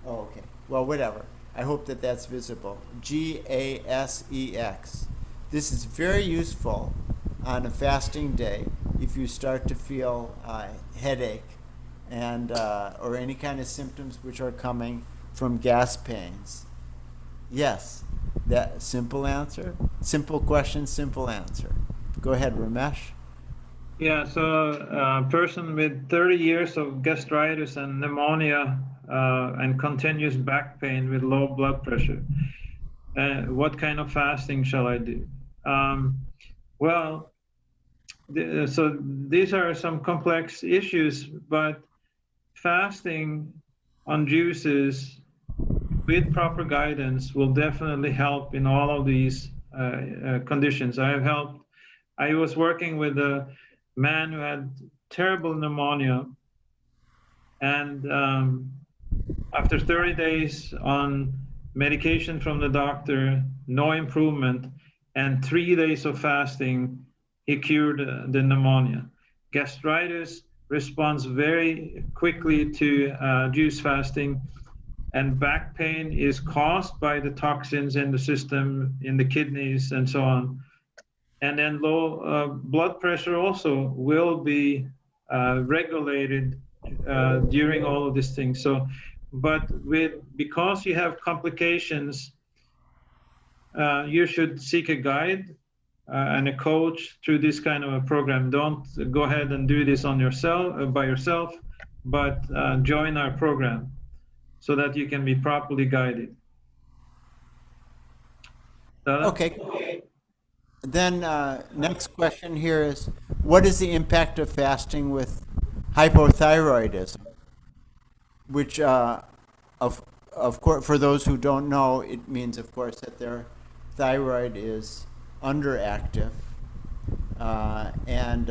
Oh, okay. Well, whatever. I hope that that's visible. GASEX. This is very useful on a fasting day if you start to feel headache and or any kind of symptoms which are coming from gas pains. Yes, that simple answer. Simple question, simple answer. Go ahead, Ramesh. Yeah, so a person with 30 years of gastritis and pneumonia and continuous back pain with low blood pressure. What kind of fasting shall I do? Well, so these are some complex issues, but fasting on juices with proper guidance will definitely help in all of these conditions. I was working with a man who had terrible pneumonia, and after 30 days on medication from the doctor, no improvement, and 3 days of fasting, he cured the pneumonia. Gastritis responds very quickly to juice fasting, and back pain is caused by the toxins in the system, in the kidneys, and so on. And then low blood pressure also will be regulated during all of these things. So, but because you have complications, you should seek a guide and a coach through this kind of a program. Don't go ahead and do this on yourself by yourself, but join our program so that you can be properly guided. Dada? Okay. Then next question here is, what is the impact of fasting with hypothyroidism? Which, of course, for those who don't know, it means, of course, that their thyroid is underactive, and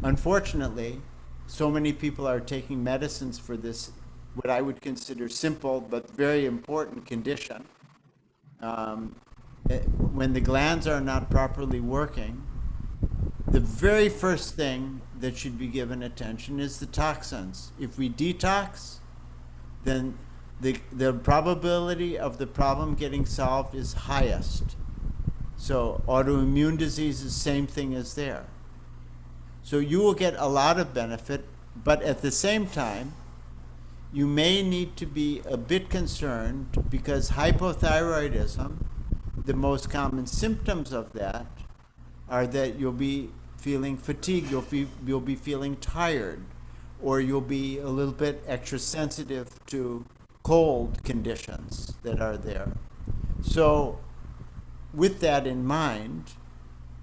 unfortunately, so many people are taking medicines for this, what I would consider simple but very important condition. When the glands are not properly working, the very first thing that should be given attention is the toxins. If we detox, then the probability of the problem getting solved is highest. So autoimmune disease is the same thing as there. So you will get a lot of benefit, but at the same time, you may need to be a bit concerned because hypothyroidism, the most common symptoms of that are that you'll be feeling fatigued, you'll be feeling tired, or you'll be a little bit extra sensitive to cold conditions that are there. So with that in mind,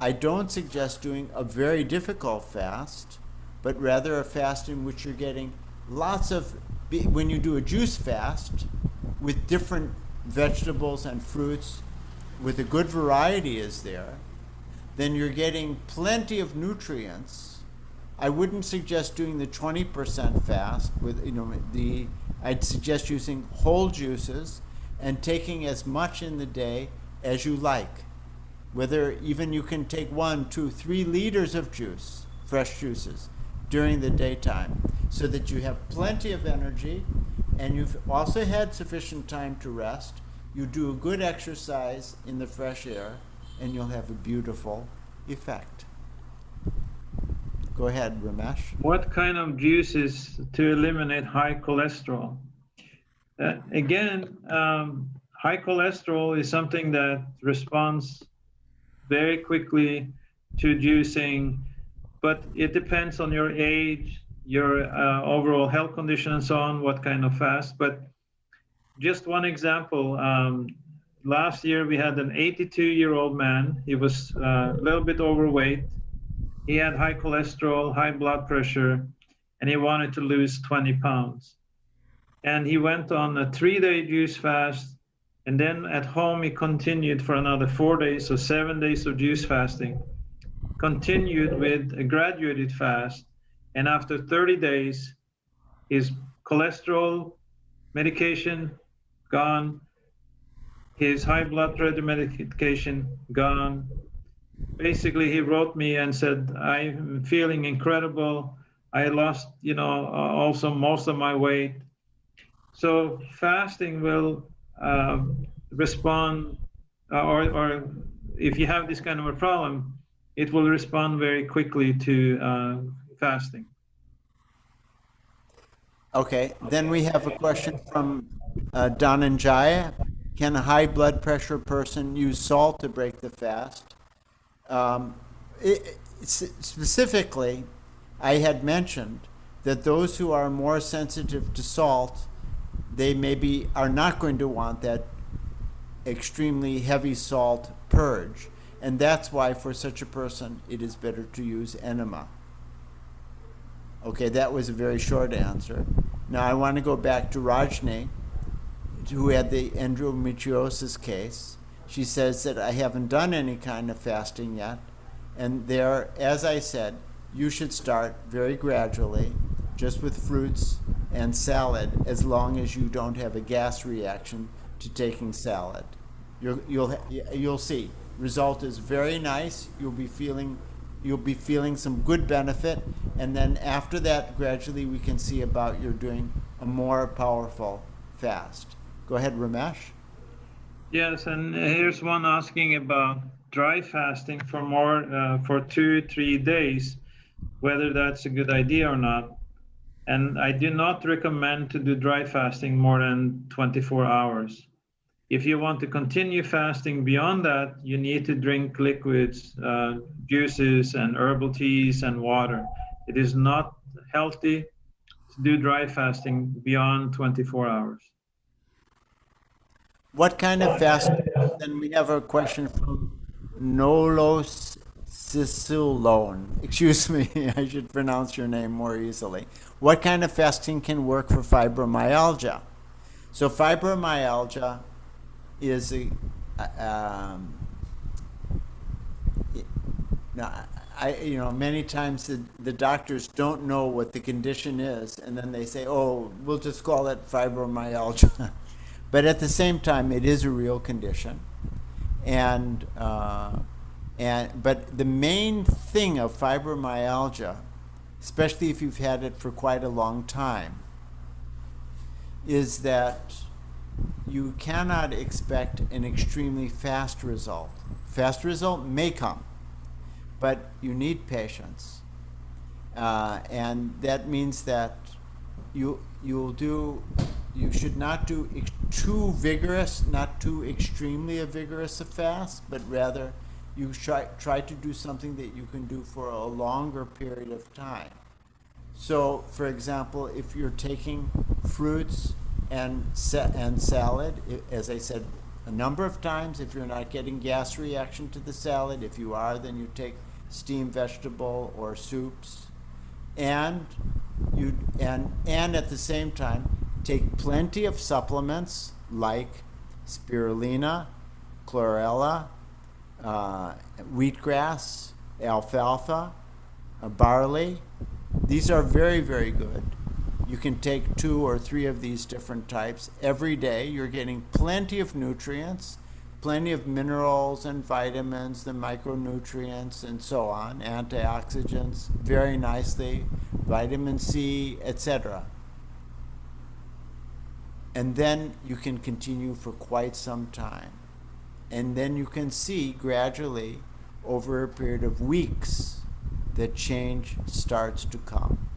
I don't suggest doing a very difficult fast, but rather a fast in which you're getting lots of, when you do a juice fast with different vegetables and fruits, with a good variety is there, then you're getting plenty of nutrients. I wouldn't suggest doing the 20% fast with, I'd suggest using whole juices and taking as much in the day as you like. Whether even you can take 1, 2, 3 liters of juice, fresh juices, during the daytime, so that you have plenty of energy and you've also had sufficient time to rest. You do a good exercise in the fresh air and you'll have a beautiful effect. Go ahead, Ramesh. What kind of juices to eliminate high cholesterol? Again, high cholesterol is something that responds very quickly to juicing, but it depends on your age, your overall health condition and so on, what kind of fast. But just one example, last year we had an 82-year-old man. He was a little bit overweight. He had high cholesterol, high blood pressure, and he wanted to lose 20 pounds. And he went on a 3-day juice fast. And then at home, he continued for another 4 days, so 7 days of juice fasting. Continued with a graduated fast. And after 30 days, his cholesterol medication gone, his high blood pressure medication gone. Basically, he wrote me and said, I'm feeling incredible. I lost, also most of my weight. So fasting will respond, or if you have this kind of a problem, it will respond very quickly to fasting. Okay, then we have a question from Dhananjaya. Can a high blood pressure person use salt to break the fast? Specifically, I had mentioned that those who are more sensitive to salt, they maybe are not going to want that extremely heavy salt purge. And that's why for such a person, it is better to use enema. Okay, that was a very short answer. Now I want to go back to Rajni, who had the endometriosis case. She says that I haven't done any kind of fasting yet. And there, as I said, you should start very gradually, just with fruits and salad, as long as you don't have a gas reaction to taking salad. You'll see. Result is very nice. You'll be feeling some good benefit, and then after that, gradually we can see about you're doing a more powerful fast. Go ahead, Ramesh. Yes, and here's one asking about dry fasting for 2-3 days, whether that's a good idea or not. And I do not recommend to do dry fasting more than 24 hours. If you want to continue fasting beyond that, you need to drink liquids, juices and herbal teas and water. It is not healthy to do dry fasting beyond 24 hours. What kind of fasting? Then we have a question from Nolos Sisulone. Excuse me, I should pronounce your name more easily. What kind of fasting can work for fibromyalgia? So fibromyalgia is many times the doctors don't know what the condition is, and then they say, oh, we'll just call it fibromyalgia. But at the same time, it is a real condition. But the main thing of fibromyalgia, especially if you've had it for quite a long time, is that you cannot expect an extremely fast result. Fast result may come, but you need patience. And that means that you should not do too vigorous, not too extremely a vigorous a fast, but rather you try to do something that you can do for a longer period of time. So, for example, if you're taking fruits and salad, as I said a number of times, if you're not getting gas reaction to the salad, if you are, then you take steamed vegetable or soups, and at the same time take plenty of supplements like spirulina, chlorella, wheatgrass, alfalfa, barley. These are very, very good. You can take 2 or 3 of these different types every day. You're getting plenty of nutrients, plenty of minerals and vitamins, the micronutrients and so on, antioxidants, very nicely, vitamin C, etc. And then you can continue for quite some time. And then you can see gradually, over a period of weeks, that change starts to come.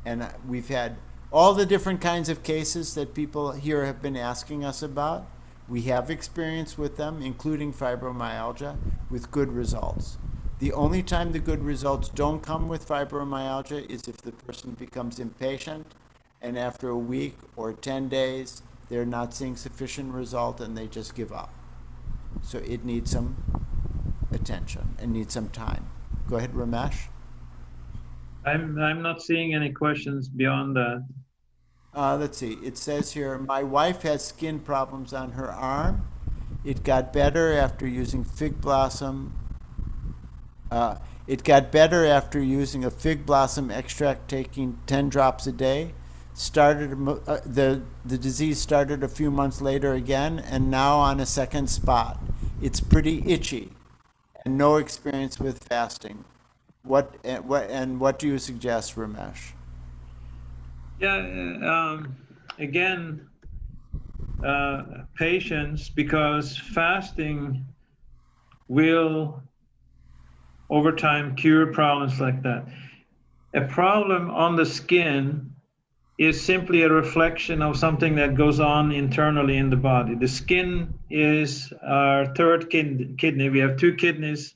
And we've had all the different kinds of cases that people here have been asking us about. We have experience with them, including fibromyalgia, with good results. The only time the good results don't come with fibromyalgia is if the person becomes impatient, and after a week or 10 days, they're not seeing sufficient result and they just give up. So it needs some attention and needs some time. Go ahead, Ramesh. I'm not seeing any questions beyond that. Let's see. It says here, my wife has skin problems on her arm. It got better after using fig blossom. It got better after using a fig blossom extract, taking 10 drops a day. The disease started a few months later again, and now on a second spot. It's pretty itchy, and no experience with fasting. What do you suggest, Ramesh? Yeah, again, patients, because fasting will over time cure problems like that. A problem on the skin is simply a reflection of something that goes on internally in the body. The skin is our third kidney. We have two kidneys,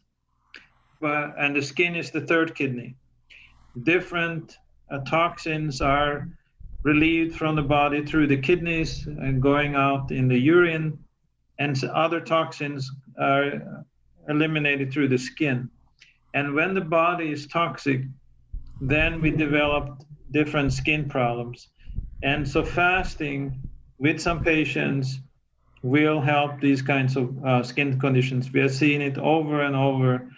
and the skin is the third kidney. Different toxins are relieved from the body through the kidneys and going out in the urine, and other toxins are eliminated through the skin. And when the body is toxic, then we develop different skin problems. And so fasting with some patients will help these kinds of skin conditions. We have seen it over and over,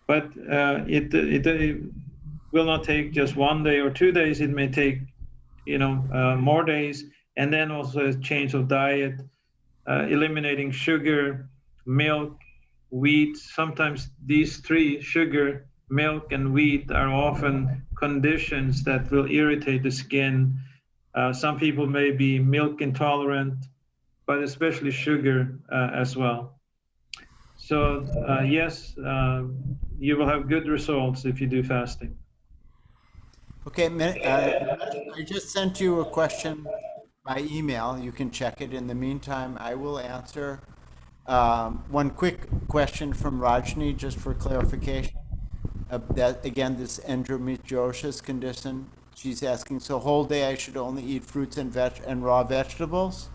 but it will not take just 1 day or 2 days. It may take, more days, and then also a change of diet, eliminating sugar, milk, wheat. Sometimes these three, sugar, milk, and wheat, are often conditions that will irritate the skin. Some people may be milk intolerant, but especially sugar as well. So yes, you will have good results if you do fasting. Okay, I just sent you a question by email. You can check it. In the meantime, I will answer one quick question from Rajni, just for clarification. That again, this endometriosis condition. She's asking, so whole day I should only eat fruits and raw vegetables,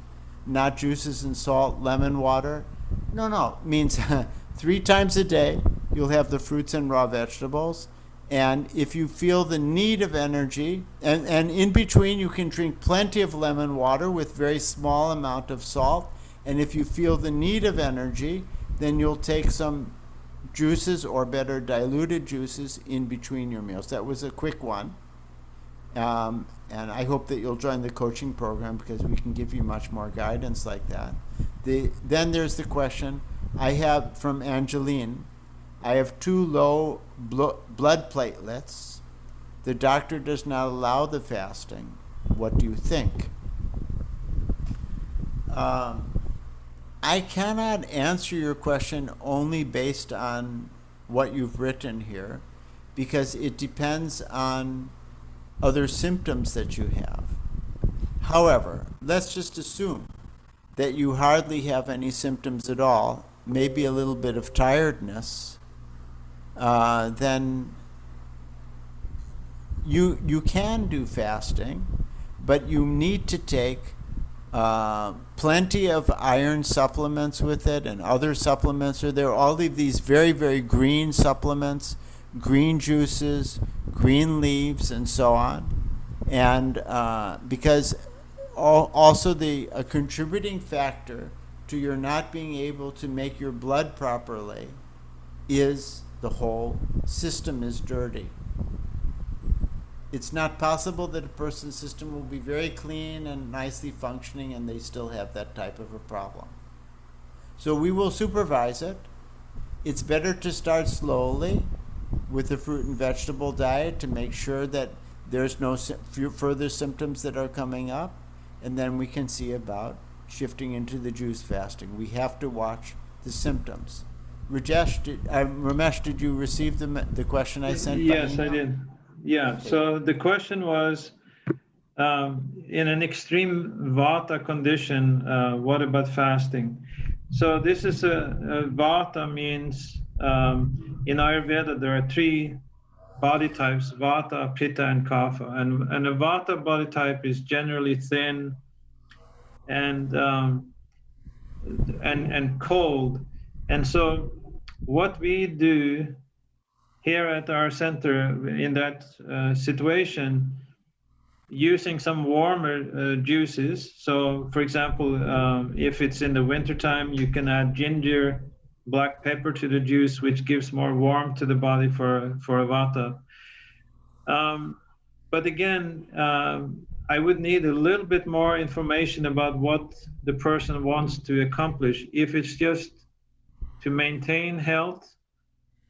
not juices and salt, lemon water? No, means 3 times a day you'll have the fruits and raw vegetables. And if you feel the need of energy, and in between you can drink plenty of lemon water with very small amount of salt. And if you feel the need of energy, then you'll take some juices, or better, diluted juices in between your meals. That was a quick one. And I hope that you'll join the coaching program, because we can give you much more guidance like that. Then there's the question I have from Angeline. I have 2 low blood platelets. The doctor does not allow the fasting. What do you think? I cannot answer your question only based on what you've written here, because it depends on other symptoms that you have. However, let's just assume that you hardly have any symptoms at all, maybe a little bit of tiredness. Then you can do fasting, but you need to take plenty of iron supplements with it, and other supplements are there. All of these very, very green supplements, green juices, green leaves, and so on. And because also a contributing factor to your not being able to make your blood properly is the whole system is dirty. It's not possible that a person's system will be very clean and nicely functioning and they still have that type of a problem. So we will supervise it. It's better to start slowly with the fruit and vegetable diet to make sure that there's no further symptoms that are coming up, and then we can see about shifting into the juice fasting. We have to watch the symptoms. Ramesh, did you receive the question I sent? Yes, I did. Yeah, okay. So the question was, in an extreme vata condition, what about fasting? So this is vata means, in Ayurveda, there are 3 body types: vata, pitta, and kapha. And a vata body type is generally thin and cold. And so what we do here at our center in that situation, using some warmer juices. So for example, if it's in the wintertime, you can add ginger, black pepper to the juice, which gives more warmth to the body for a vata. But again, I would need a little bit more information about what the person wants to accomplish. If it's just to maintain health,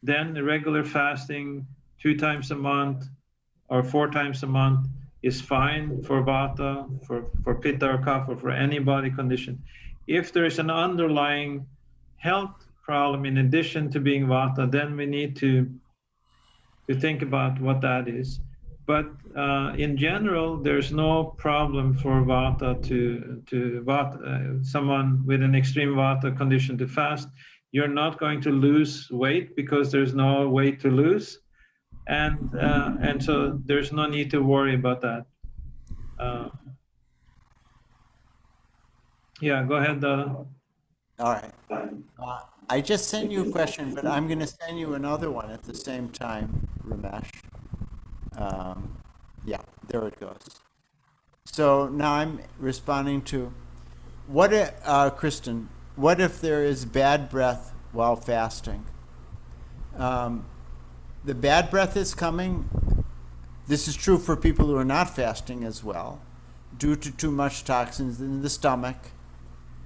then the regular fasting 2 times a month or 4 times a month is fine for vata, for pitta or kapha, or for any body condition. If there is an underlying health problem in addition to being vata, then we need to think about what that is. But in general, there's no problem for vata to vata, someone with an extreme vata condition to fast. You're not going to lose weight because there's no weight to lose, and so there's no need to worry about that. Yeah, go ahead. All right. I just sent you a question, but I'm going to send you another one at the same time, Ramesh. Yeah, there it goes. So now I'm responding to what, Kristen, what if there is bad breath while fasting? The bad breath is coming. This is true for people who are not fasting as well, due to too much toxins in the stomach.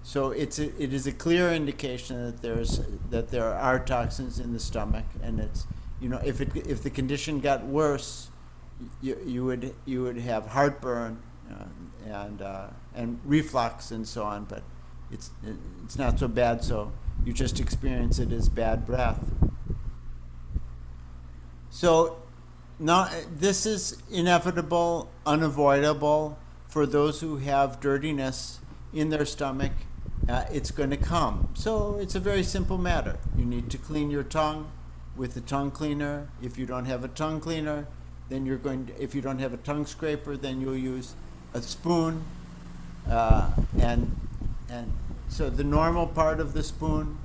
So it is a clear indication that there are toxins in the stomach, and it's, you know, if the condition got worse, you would have heartburn and reflux and so on. But it's not so bad. So you just experience it as bad breath. So now this is inevitable, unavoidable for those who have dirtiness in their stomach. It's going to come. So it's a very simple matter. You need to clean your tongue with the tongue cleaner. If you don't have a tongue cleaner, then if you don't have a tongue scraper, then you'll use a spoon. And so the normal part of the spoon,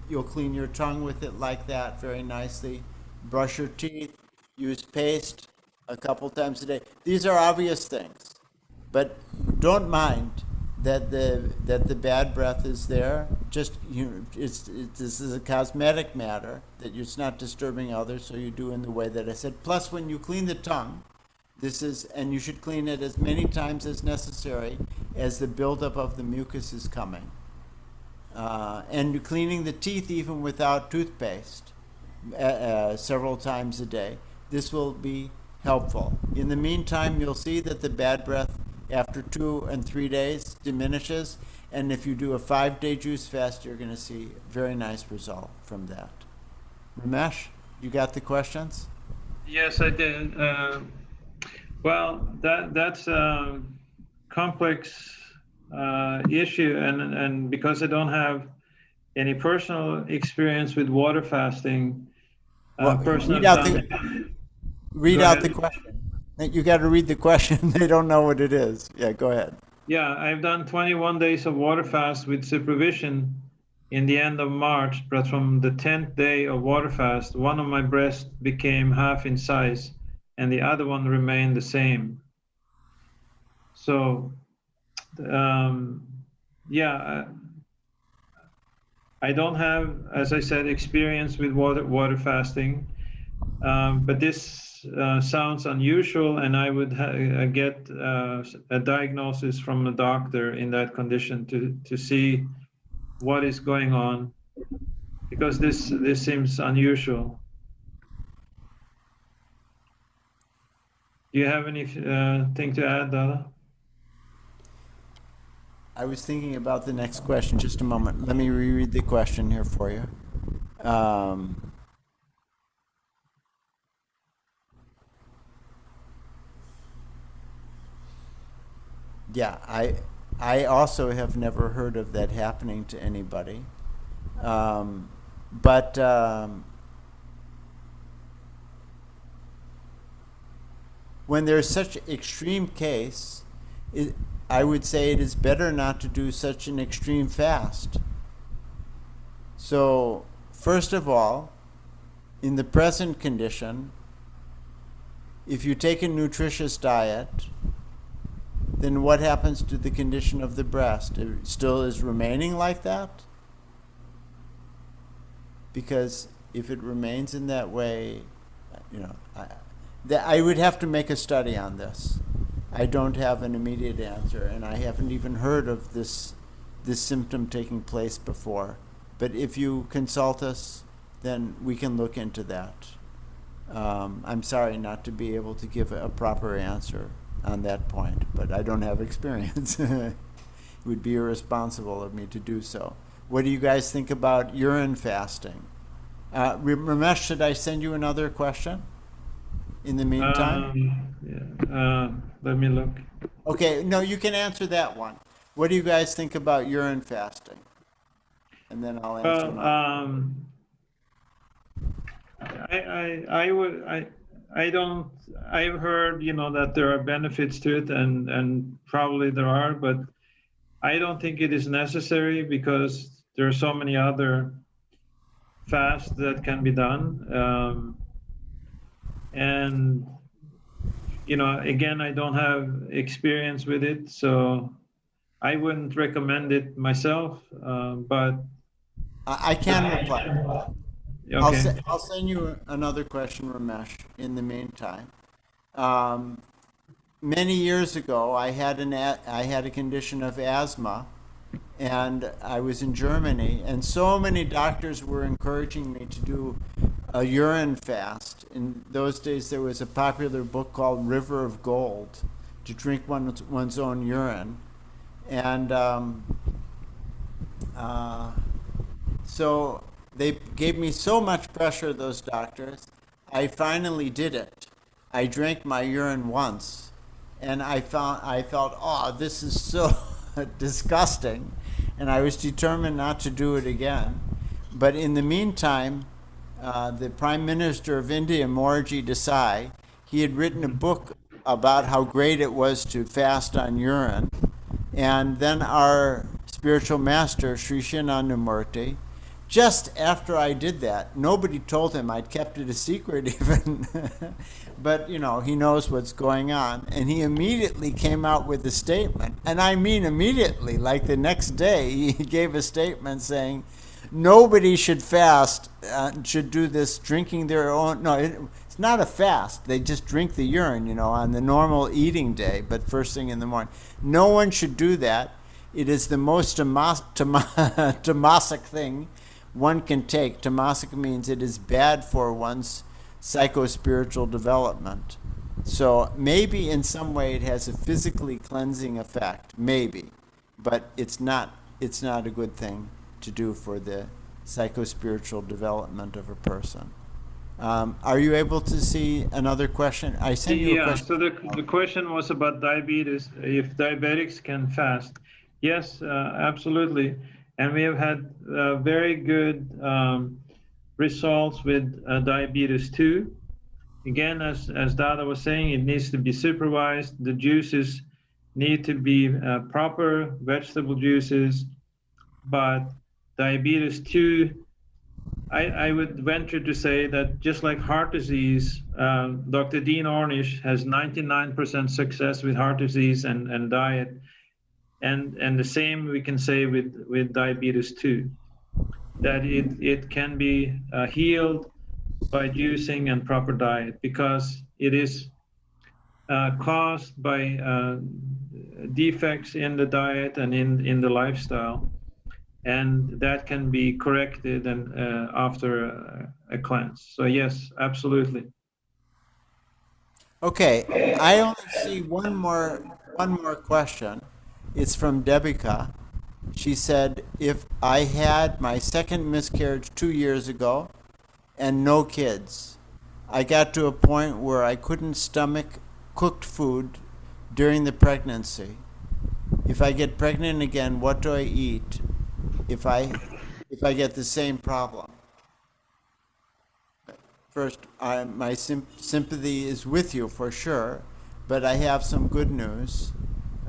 you'll clean your tongue with it like that very nicely. Brush your teeth, use paste a couple times a day. These are obvious things, but don't mind that the bad breath is there. Just, you know, this is a cosmetic matter, that it's not disturbing others, so you do in the way that I said. Plus, when you clean the tongue, and you should clean it as many times as necessary as the buildup of the mucus is coming. And you're cleaning the teeth even without toothpaste several times a day. This will be helpful. In the meantime, you'll see that the bad breath after 2 and 3 days diminishes, and if you do a 5-day juice fast, you're going to see a very nice result from that. Ramesh, you got the questions? Yes, I did. Well, that's a complex issue, and because I don't have any personal experience with water fasting, read out the question. You got to read the question. They don't know what it is. Yeah, go ahead. Yeah, I've done 21 days of water fast with supervision in the end of March, but from the 10th day of water fast, one of my breasts became half in size and the other one remained the same. So, yeah, I don't have, as I said, experience with water fasting, but this sounds unusual, and I would get a diagnosis from a doctor in that condition to see what is going on, because this seems unusual. Do you have anything to add, Dada? I was thinking about the next question. Just a moment. Let me reread the question here for you. Yeah, I also have never heard of that happening to anybody. But when there's such extreme case, I would say it is better not to do such an extreme fast. So, first of all, in the present condition, if you take a nutritious diet, then what happens to the condition of the breast? It still is remaining like that? Because if it remains in that way, you know, I would have to make a study on this. I don't have an immediate answer, and I haven't even heard of this symptom taking place before. But if you consult us, then we can look into that. I'm sorry not to be able to give a proper answer on that point, but I don't have experience. It would be irresponsible of me to do so. What do you guys think about urine fasting? Ramesh, should I send you another question in the meantime? Let me look. Okay, no, you can answer that one. What do you guys think about urine fasting? And then I'll answer mine. I've heard, that there are benefits to it, and probably there are, but I don't think it is necessary because there are so many other fasts that can be done. And, again, I don't have experience with it, so I wouldn't recommend it myself, but I can reply. okay. I'll send you another question, Ramesh, in the meantime. Many years ago, I had a condition of asthma, and I was in Germany, and so many doctors were encouraging me to do a urine fast. In those days, there was a popular book called River of Gold, to drink one's own urine. And so they gave me so much pressure, those doctors. I finally did it. I drank my urine once, and I felt, oh, this is so disgusting, and I was determined not to do it again. But in the meantime, the Prime Minister of India, Morarji Desai, he had written a book about how great it was to fast on urine. And then our spiritual master, Sri Shinanamurti, just after I did that, nobody told him, I'd kept it a secret even, but he knows what's going on. And he immediately came out with a statement, and I mean immediately, like the next day, he gave a statement saying, nobody should fast, should do this drinking their own, no, it's not a fast. They just drink the urine, on the normal eating day, but first thing in the morning. No one should do that. It is the most tamasic thing one can take. Tamasic means it is bad for one's psycho-spiritual development. So maybe in some way it has a physically cleansing effect, maybe, but it's not a good thing to do for the psycho-spiritual development of a person. Are you able to see another question? I sent you a question. So the question was about diabetes, if diabetics can fast. Yes, absolutely. And we have had very good results with diabetes too. Again, as Dada was saying, it needs to be supervised. The juices need to be proper vegetable juices, but diabetes too, I would venture to say that just like heart disease, Dr. Dean Ornish has 99% success with heart disease and diet. And the same we can say with diabetes too, that it can be healed by juicing and proper diet, because it is caused by defects in the diet and in the lifestyle. And that can be corrected and after a cleanse. So yes, absolutely. Okay, I only see one more question. It's from Debika. She said, if I had my second miscarriage 2 years ago and no kids, I got to a point where I couldn't stomach cooked food during the pregnancy. If I get pregnant again, what do I eat if I get the same problem? First, my sympathy is with you for sure, but I have some good news.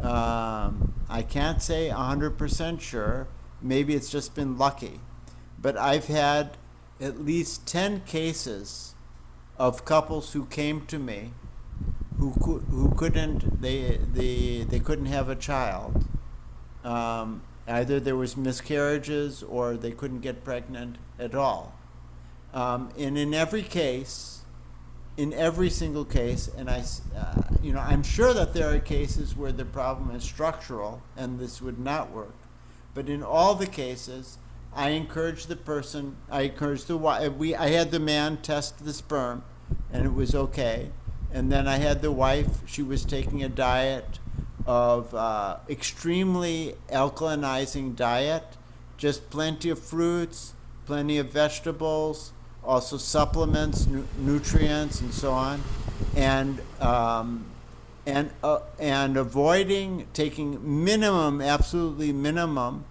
I can't say 100% sure. Maybe it's just been lucky. But I've had at least 10 cases of couples who came to me who couldn't have a child. Either there was miscarriages or they couldn't get pregnant at all. And in every case, in every single case, and I'm sure that there are cases where the problem is structural and this would not work, but in all the cases, I encourage the wife. I had the man test the sperm, and it was okay, And then I had the wife. She was taking a diet of extremely alkalinizing diet, just plenty of fruits, plenty of vegetables, also supplements, nutrients, and so on, and avoiding taking minimum, absolutely minimum,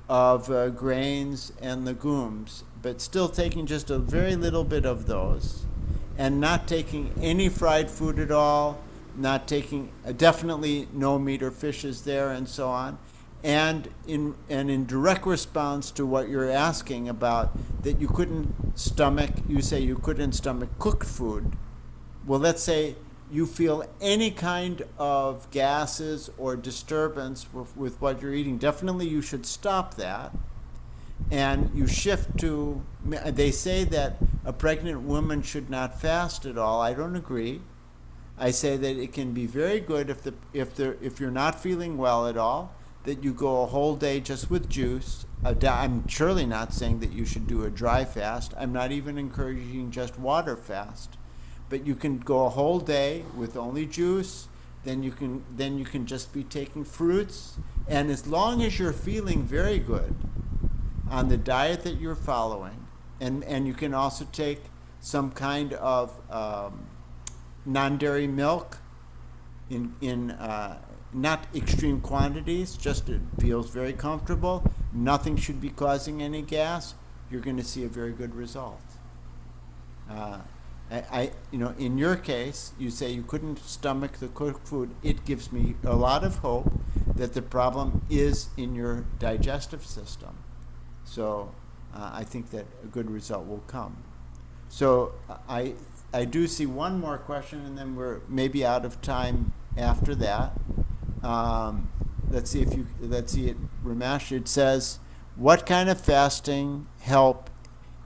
of grains and legumes, but still taking just a very little bit of those, and not taking any fried food at all, not taking definitely no meat or fishes there, and so on. And in direct response to what you're asking about, that you couldn't stomach, you say you couldn't stomach cooked food. Well, let's say you feel any kind of gases or disturbance with what you're eating. Definitely you should stop that. And you shift to, they say that a pregnant woman should not fast at all. I don't agree. I say that it can be very good if you're not feeling well at all, that you go a whole day just with juice. I'm surely not saying that you should do a dry fast. I'm not even encouraging just water fast. But you can go a whole day with only juice. Then you can just be taking fruits. And as long as you're feeling very good on the diet that you're following, and you can also take some kind of non-dairy milk in not extreme quantities, just it feels very comfortable. Nothing should be causing any gas. You're going to see a very good result. In your case, you say you couldn't stomach the cooked food. It gives me a lot of hope that the problem is in your digestive system. So I think that a good result will come. So I do see one more question, and then we're maybe out of time after that. Let's see it, Ramesh. It says, what kind of fasting help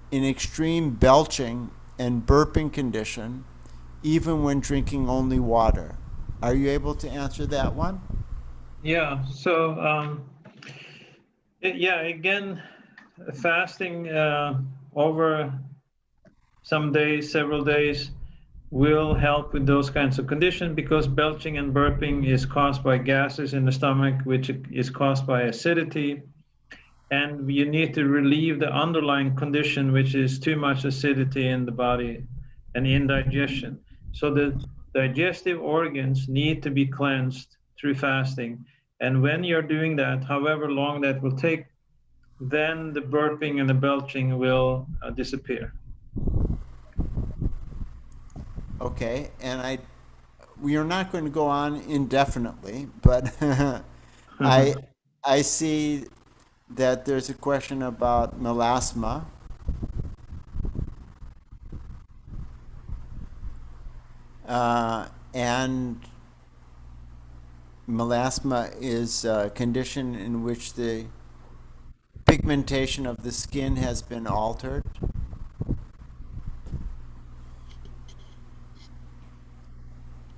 in extreme belching and burping condition, even when drinking only water? Are you able to answer that one? Yeah. So again, fasting over some days, several days, will help with those kinds of conditions, because belching and burping is caused by gases in the stomach, which is caused by acidity. And you need to relieve the underlying condition, which is too much acidity in the body and indigestion. So the digestive organs need to be cleansed through fasting. And when you're doing that, however long that will take, then the burping and the belching will disappear. Okay, and we are not going to go on indefinitely, but I see that there's a question about melasma. And melasma is a condition in which the pigmentation of the skin has been altered.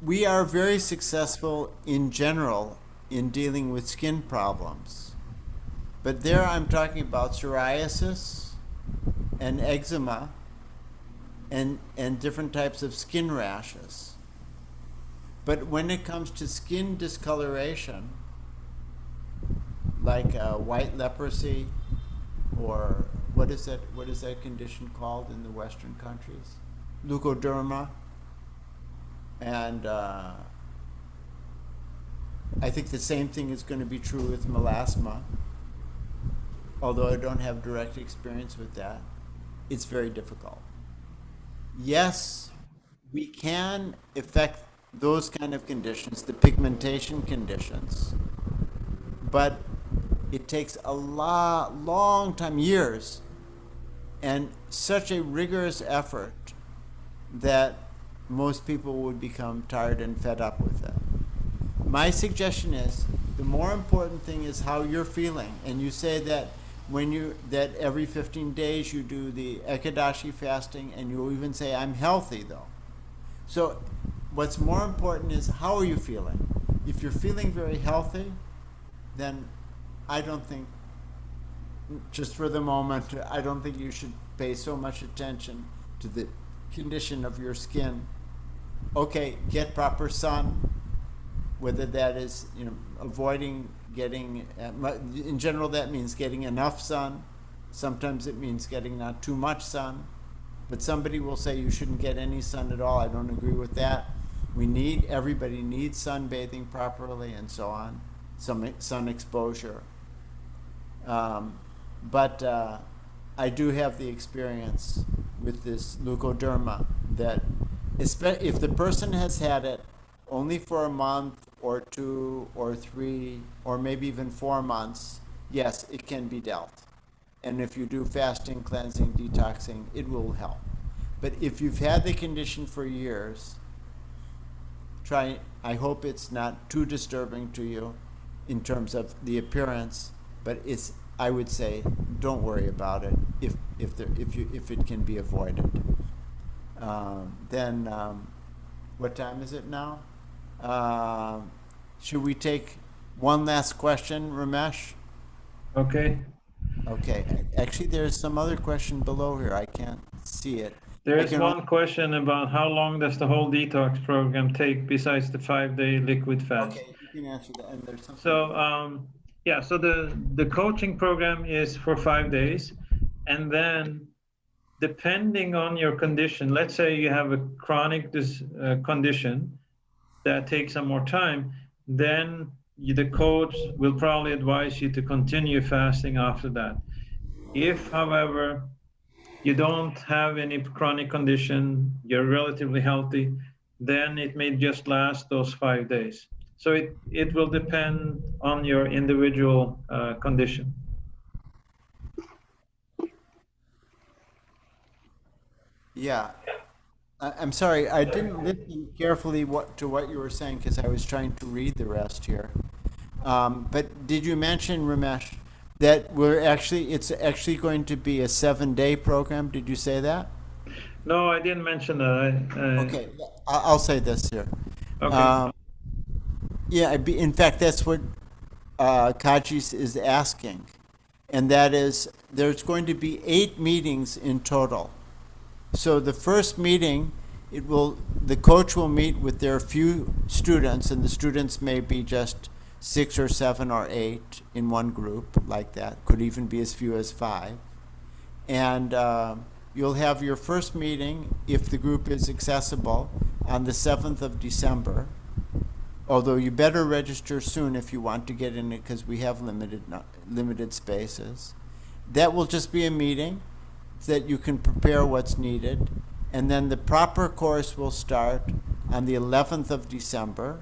We are very successful in general in dealing with skin problems. But there I'm talking about psoriasis and eczema and different types of skin rashes. But when it comes to skin discoloration, like white leprosy, or what is that condition called in the Western countries? Leukoderma. And I think the same thing is going to be true with melasma. Although I don't have direct experience with that, it's very difficult. Yes, we can affect those kind of conditions, the pigmentation conditions, but it takes a long time, years, and such a rigorous effort that most people would become tired and fed up with it. My suggestion is, the more important thing is how you're feeling. And you say that that every 15 days you do the Ekadashi fasting, and you even say, I'm healthy though. So what's more important is, how are you feeling? If you're feeling very healthy, then I don't think, just for the moment, I don't think you should pay so much attention to the condition of your skin. okay, get proper sun, whether that is, avoiding getting, in general, that means getting enough sun. Sometimes it means getting not too much sun. But somebody will say you shouldn't get any sun at all. I don't agree with that. Everybody needs sunbathing properly and so on, some sun exposure. But I do have the experience with this leukoderma that if the person has had it only for a month or 2 or 3 or maybe even 4 months, yes, it can be dealt. And if you do fasting, cleansing, detoxing, it will help. But if you've had the condition for years, I hope it's not too disturbing to you in terms of the appearance, but I would say don't worry about it if it can be avoided. Then what time is it now? Should we take one last question, Ramesh? Okay. Okay. Actually, there's some other question below here. I can't see it. There's one question about how long does the whole detox program take besides the 5-day liquid fast? Okay, you can answer that. And there's something. So so the coaching program is for 5 days, and then depending on your condition, let's say you have a chronic condition that takes some more time, then the coach will probably advise you to continue fasting after that. If, however, you don't have any chronic condition, you're relatively healthy, then it may just last those 5 days. So it will depend on your individual condition. Yeah. I'm sorry, I didn't listen carefully to what you were saying because I was trying to read the rest here. But did you mention, Ramesh, that it's actually going to be a 7-day program? Did you say that? No, I didn't mention that. Okay, I'll say this here. Okay. In fact, that's what Kajis is asking. And that is, there's going to be 8 meetings in total. So the first meeting, the coach will meet with their few students, and the students may be just 6 or 7 or 8 in one group like that. Could even be as few as 5. And you'll have your first meeting, if the group is accessible, on the 7th of December. Although you better register soon if you want to get in it, because we have limited spaces. That will just be a meeting that you can prepare what's needed, and then the proper course will start on the 11th of December,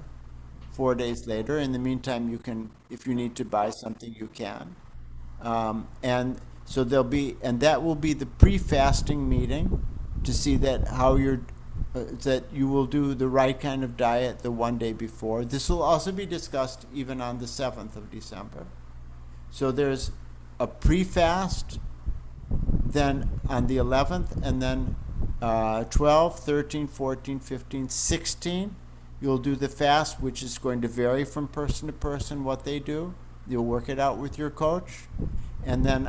4 days later. In the meantime, you can, if you need to buy something, you can. And so that will be the pre-fasting meeting to see that that you will do the right kind of diet the one day before. This will also be discussed even on the 7th of December. So there's a pre-fast, then on the 11th, and then 12, 13, 14, 15, 16, you'll do the fast, which is going to vary from person to person what they do. You'll work it out with your coach. And then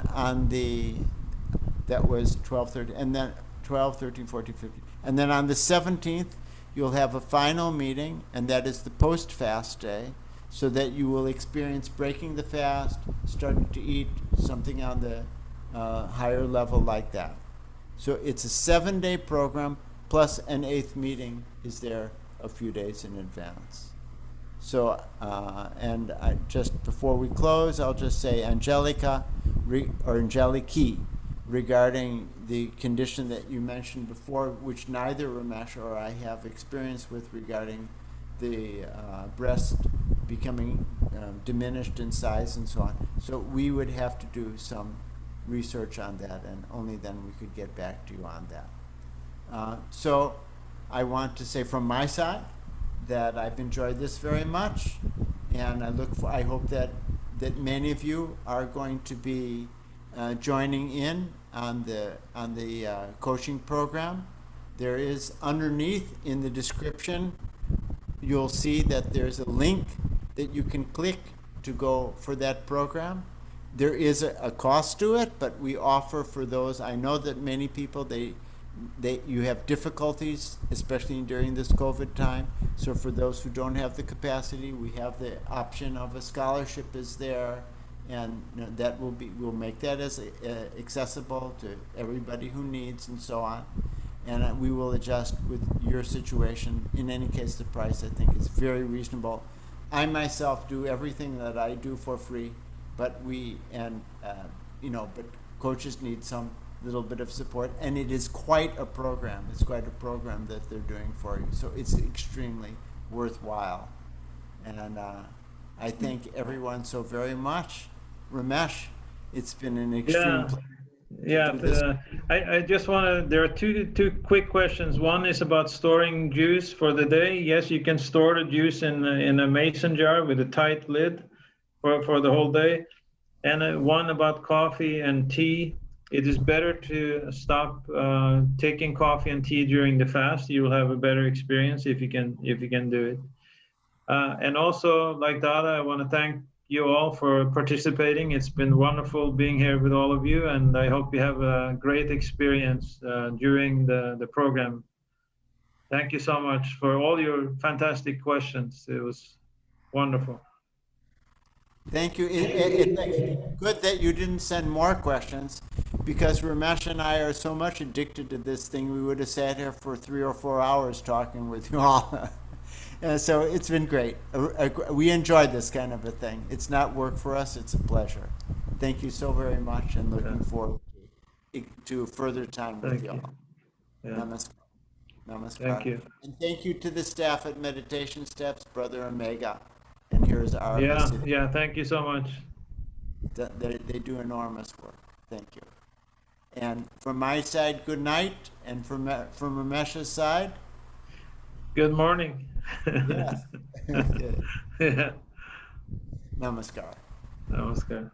that was 12, 13, and then 12, 13, 14, 15. And then on the 17th, you'll have a final meeting, and that is the post-fast day, so that you will experience breaking the fast, starting to eat something on the higher level like that. So it's a 7-day program, plus an 8th meeting is there a few days in advance. So, and just before we close, I'll just say Angeliki, regarding the condition that you mentioned before, which neither Ramesh or I have experience with, regarding the breast becoming diminished in size and so on. So we would have to do some research on that, and only then we could get back to you on that. So I want to say from my side that I've enjoyed this very much, and I hope that many of you are going to be joining in on the coaching program. There is underneath in the description, you'll see that there's a link that you can click to go for that program. There is a cost to it, but we offer for those. I know that many people, they you have difficulties, especially during this COVID time. So for those who don't have the capacity, we have the option of a scholarship is there, and that we'll make that as accessible to everybody who needs and so on. And we will adjust with your situation. In any case, the price I think is very reasonable. I myself do everything that I do for free, but but coaches need some little bit of support, and it is quite a program. It's quite a program that they're doing for you, so it's extremely worthwhile. And I thank everyone so very much. Ramesh, it's been an extreme pleasure. Yeah, I just want to, there are two quick questions. One is about storing juice for the day. Yes, you can store the juice in a mason jar with a tight lid for the whole day. And one about coffee and tea. It is better to stop taking coffee and tea during the fast. You will have a better experience if you can do it. And also, like Dada, I want to thank you all for participating. It's been wonderful being here with all of you, and I hope you have a great experience during the program. Thank you so much for all your fantastic questions. It was wonderful. Thank you. It's actually good that you didn't send more questions, because Ramesh and I are so much addicted to this thing, we would have sat here for 3 or 4 hours talking with you all. So it's been great. We enjoyed this kind of a thing. It's not work for us, it's a pleasure. Thank you so very much, and looking forward to further time with you all. Yeah. Namaskar. Namaskar. Thank you. And thank you to the staff at Meditation Steps, Brother Omega. And here's our Yeah, thank you so much. They do enormous work. Thank you. And from my side, good night. And from Ramesh's side, good morning. yes. Okay. Yeah. Namaskar. Namaskar.